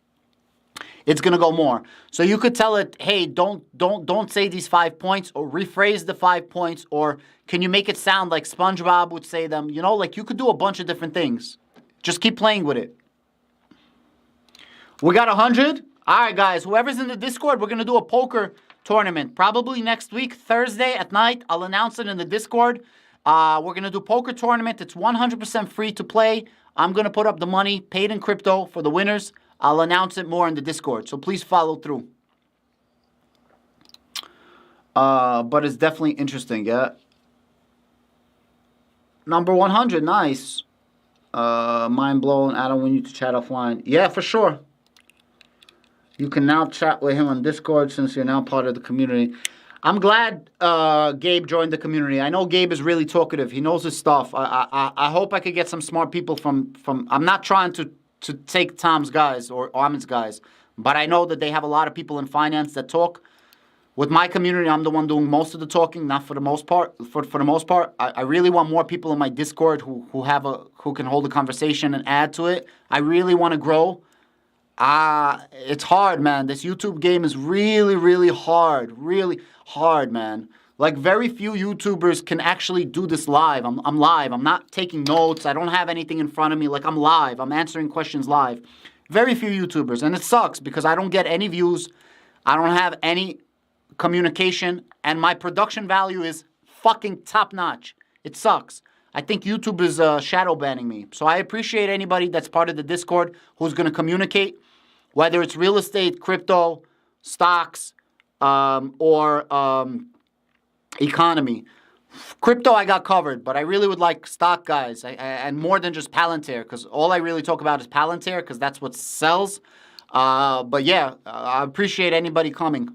it's going to go more. So you could tell it, hey, don't say these 5 points, or rephrase the 5 points, or can you make it sound like SpongeBob would say them? You know, you could do a bunch of different things. Just keep playing with it. We got 100. All right, guys, whoever's in the Discord, we're going to do a poker tournament. Probably next week, Thursday at night. I'll announce it in the Discord. We're going to do poker tournament. It's 100% free to play. I'm going to put up the money paid in crypto for the winners. I'll announce it more in the Discord, so please follow through. But it's definitely interesting, yeah. Number 100, nice. Mind blown. Adam, we need to chat offline. Yeah, for sure. You can now chat with him on Discord since you're now part of the community. I'm glad Gabe joined the community. I know Gabe is really talkative. He knows his stuff. I hope I could get some smart people from I'm not trying to take Tom's guys or Armin's guys, but I know that they have a lot of people in finance that talk. With my community, I'm the one doing most of the talking, not for the most part. For the most part, I really want more people in my Discord who can hold a conversation and add to it. I really want to grow It's hard, man. This YouTube game is really, really hard. Really hard, man. Like, very few YouTubers can actually do this live. I'm live. I'm not taking notes. I don't have anything in front of me. Like, I'm live. I'm answering questions live. Very few YouTubers. And it sucks because I don't get any views. I don't have any communication. And my production value is fucking top notch. It sucks. I think YouTube is shadow banning me. So I appreciate anybody that's part of the Discord who's going to communicate, whether it's real estate, crypto, stocks, or economy. Crypto I got covered, but I really would like stock guys, and more than just Palantir, because all I really talk about is Palantir, because that's what sells. But yeah, I appreciate anybody coming.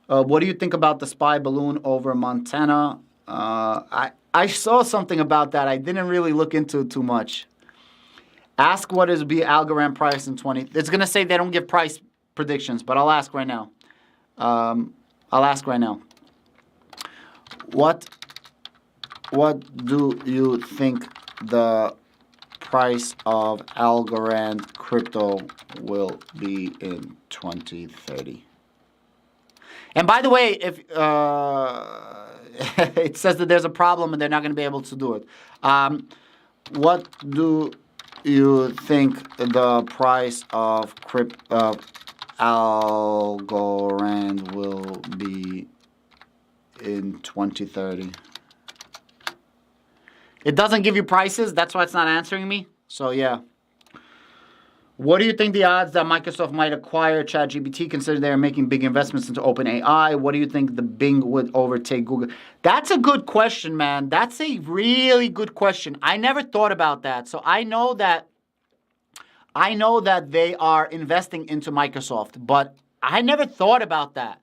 What do you think about the spy balloon over Montana? I saw something about that. I didn't really look into it too much. Ask what is be Algorand price in 20. It's going to say they don't give price predictions, but I'll ask right now. I'll ask right now. What do you think the price of Algorand crypto will be in 2030? And by the way, if it says that there's a problem and they're not going to be able to do it. What do you think the price of Algorand will be in 2030? It doesn't give you prices. That's why it's not answering me. So, yeah. What do you think the odds that Microsoft might acquire ChatGPT, considering they're making big investments into OpenAI? What do you think the Bing would overtake Google? That's a good question, man. That's a really good question. I never thought about that. So I know that they are investing into Microsoft, but I never thought about that.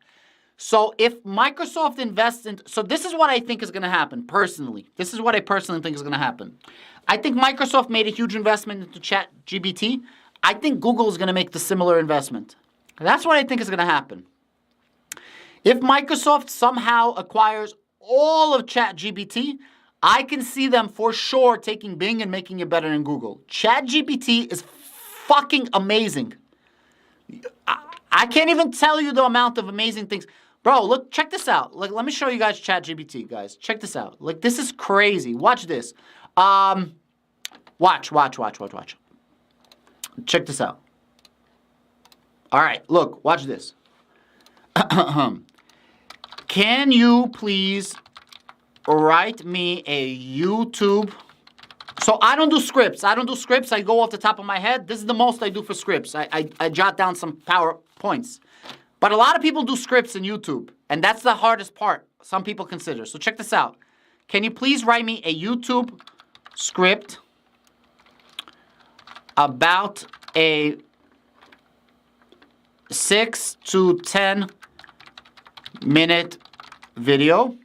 So if Microsoft invests in, so this is what I think is going to happen personally. This is what I personally think is going to happen. I think Microsoft made a huge investment into ChatGPT. I think Google is going to make the similar investment. That's what I think is going to happen. If Microsoft somehow acquires all of ChatGPT, I can see them for sure taking Bing and making it better than Google. ChatGPT is fucking amazing. I can't even tell you the amount of amazing things. Bro, look, check this out. Like, let me show you guys ChatGPT, guys. Check this out. Like, this is crazy. Watch this. Watch. Check this out. All right, look, watch this. Can you please write me a YouTube? So I don't do scripts. I go off the top of my head. This is the most I do for scripts. I jot down some PowerPoints. But a lot of people do scripts in YouTube, and that's the hardest part some people consider. So check this out. Can you please write me a YouTube script about a 6 to 10 minute video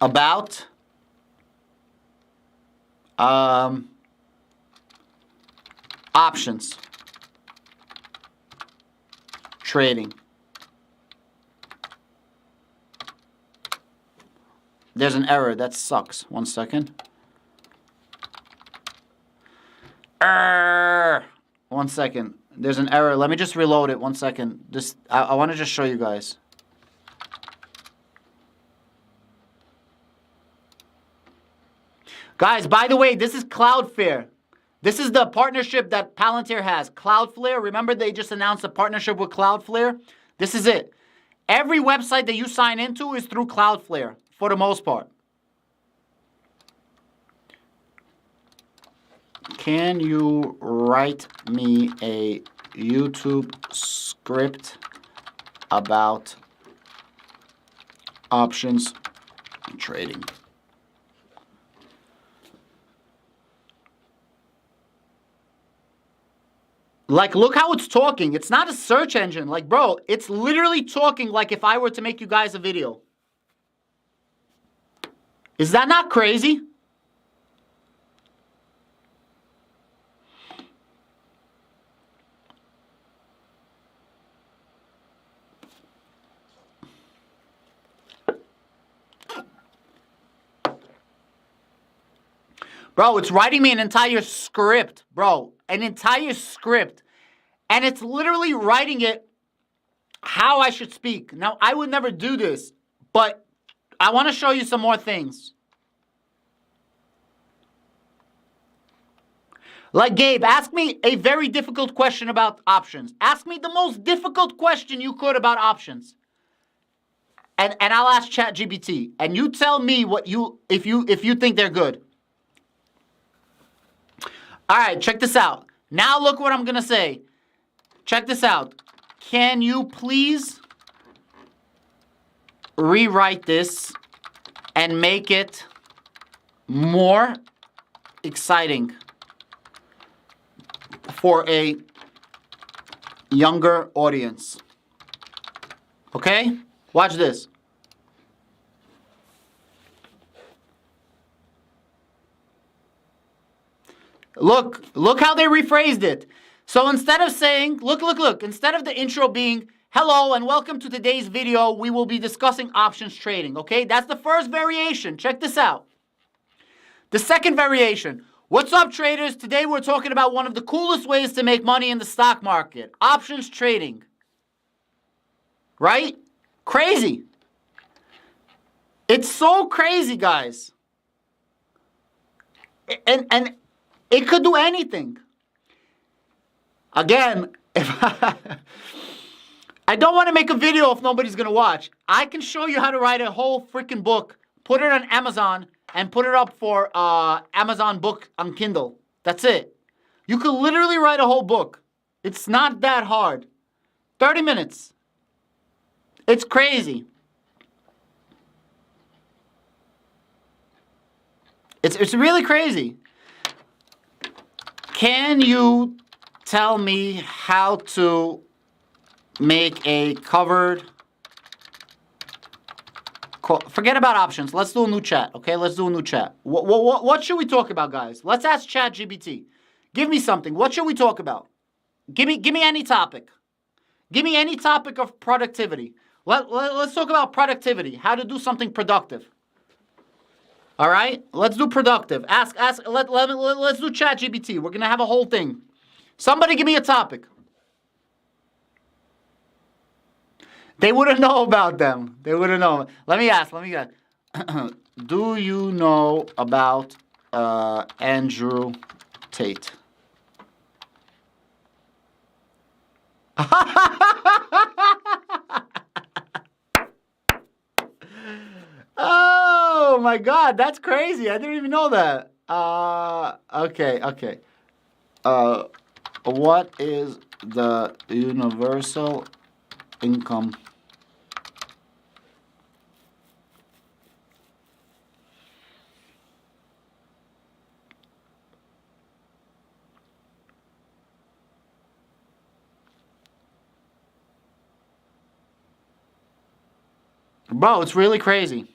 about options trading. There's an error. That sucks. 1 second. 1 second. There's an error. Let me just reload it. 1 second. I want to just show you guys. Guys, by the way, this is Cloudflare. This is the partnership that Palantir has. Cloudflare. Remember they just announced a partnership with Cloudflare? This is it. Every website that you sign into is through Cloudflare, for the most part. Can you write me a YouTube script about options trading? Like, look how it's talking. It's not a search engine. Like, bro, it's literally talking like if I were to make you guys a video. Is that not crazy? Bro, it's writing me an entire script, bro. An entire script. And it's literally writing it how I should speak. Now, I would never do this, but I want to show you some more things. Like, Gabe, ask me a very difficult question about options. Ask me the most difficult question you could about options. And I'll ask ChatGPT. And you tell me what if you think they're good. All right, check this out. Now look what I'm going to say. Check this out. Can you please rewrite this and make it more exciting for a younger audience? Okay? Watch this. Look how they rephrased it. So instead of saying, look, instead of the intro being, hello and welcome to today's video, we will be discussing options trading, okay? That's the first variation. Check this out. The second variation, what's up traders? Today we're talking about one of the coolest ways to make money in the stock market, options trading. Right? Crazy. It's so crazy, guys. And it could do anything. Again, if I don't want to make a video if nobody's going to watch. I can show you how to write a whole freaking book, put it on Amazon, and put it up for Amazon book on Kindle. That's it. You could literally write a whole book. It's not that hard. 30 minutes. It's crazy. It's really crazy. Can you tell me how to make a covered call? Forget about options. Let's do a new chat, okay? Let's do a new chat. What should we talk about, guys? Let's ask ChatGPT. Give me something. What should we talk about? Give me any topic. Give me any topic of productivity. Let's talk about productivity. How to do something productive. All right? Let's do productive. Let's do ChatGPT. We're going to have a whole thing. Somebody give me a topic. They wouldn't know about them. They wouldn't know. Let me ask. Do you know about Andrew Tate? Oh my God, that's crazy. I didn't even know that. Okay. What is the universal income? Bro, it's really crazy.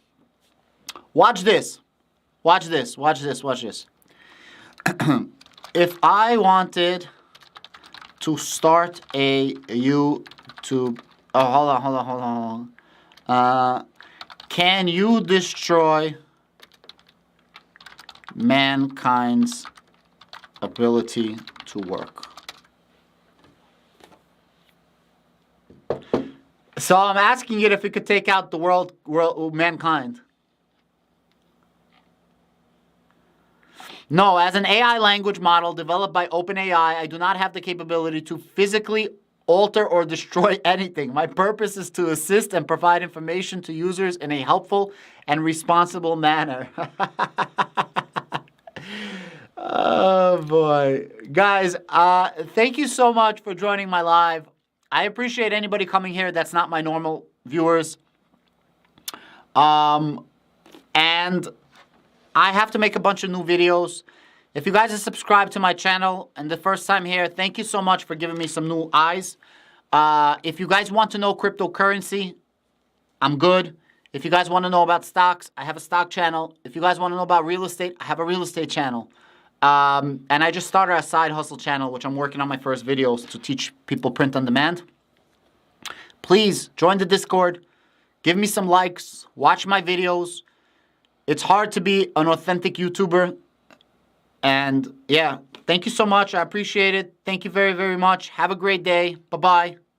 Watch this. If I wanted to start a YouTube... Oh, hold on. Can you destroy mankind's ability to work? So I'm asking it if it could take out the world mankind. No, as an AI language model developed by OpenAI, I do not have the capability to physically alter or destroy anything. My purpose is to assist and provide information to users in a helpful and responsible manner. Oh, boy. Guys, thank you so much for joining my live. I appreciate anybody coming here that's not my normal viewers. And I have to make a bunch of new videos. If you guys are subscribed to my channel and the first time here, thank you so much for giving me some new eyes. If you guys want to know cryptocurrency, I'm good. If you guys want to know about stocks, I have a stock channel. If you guys want to know about real estate, I have a real estate channel. And I just started a side hustle channel, which I'm working on my first videos to teach people print on demand. Please join the Discord. Give me some likes. Watch my videos. It's hard to be an authentic YouTuber. And yeah, Thank you so much. I appreciate it. Thank you very, very much. Have a great day. Bye-bye.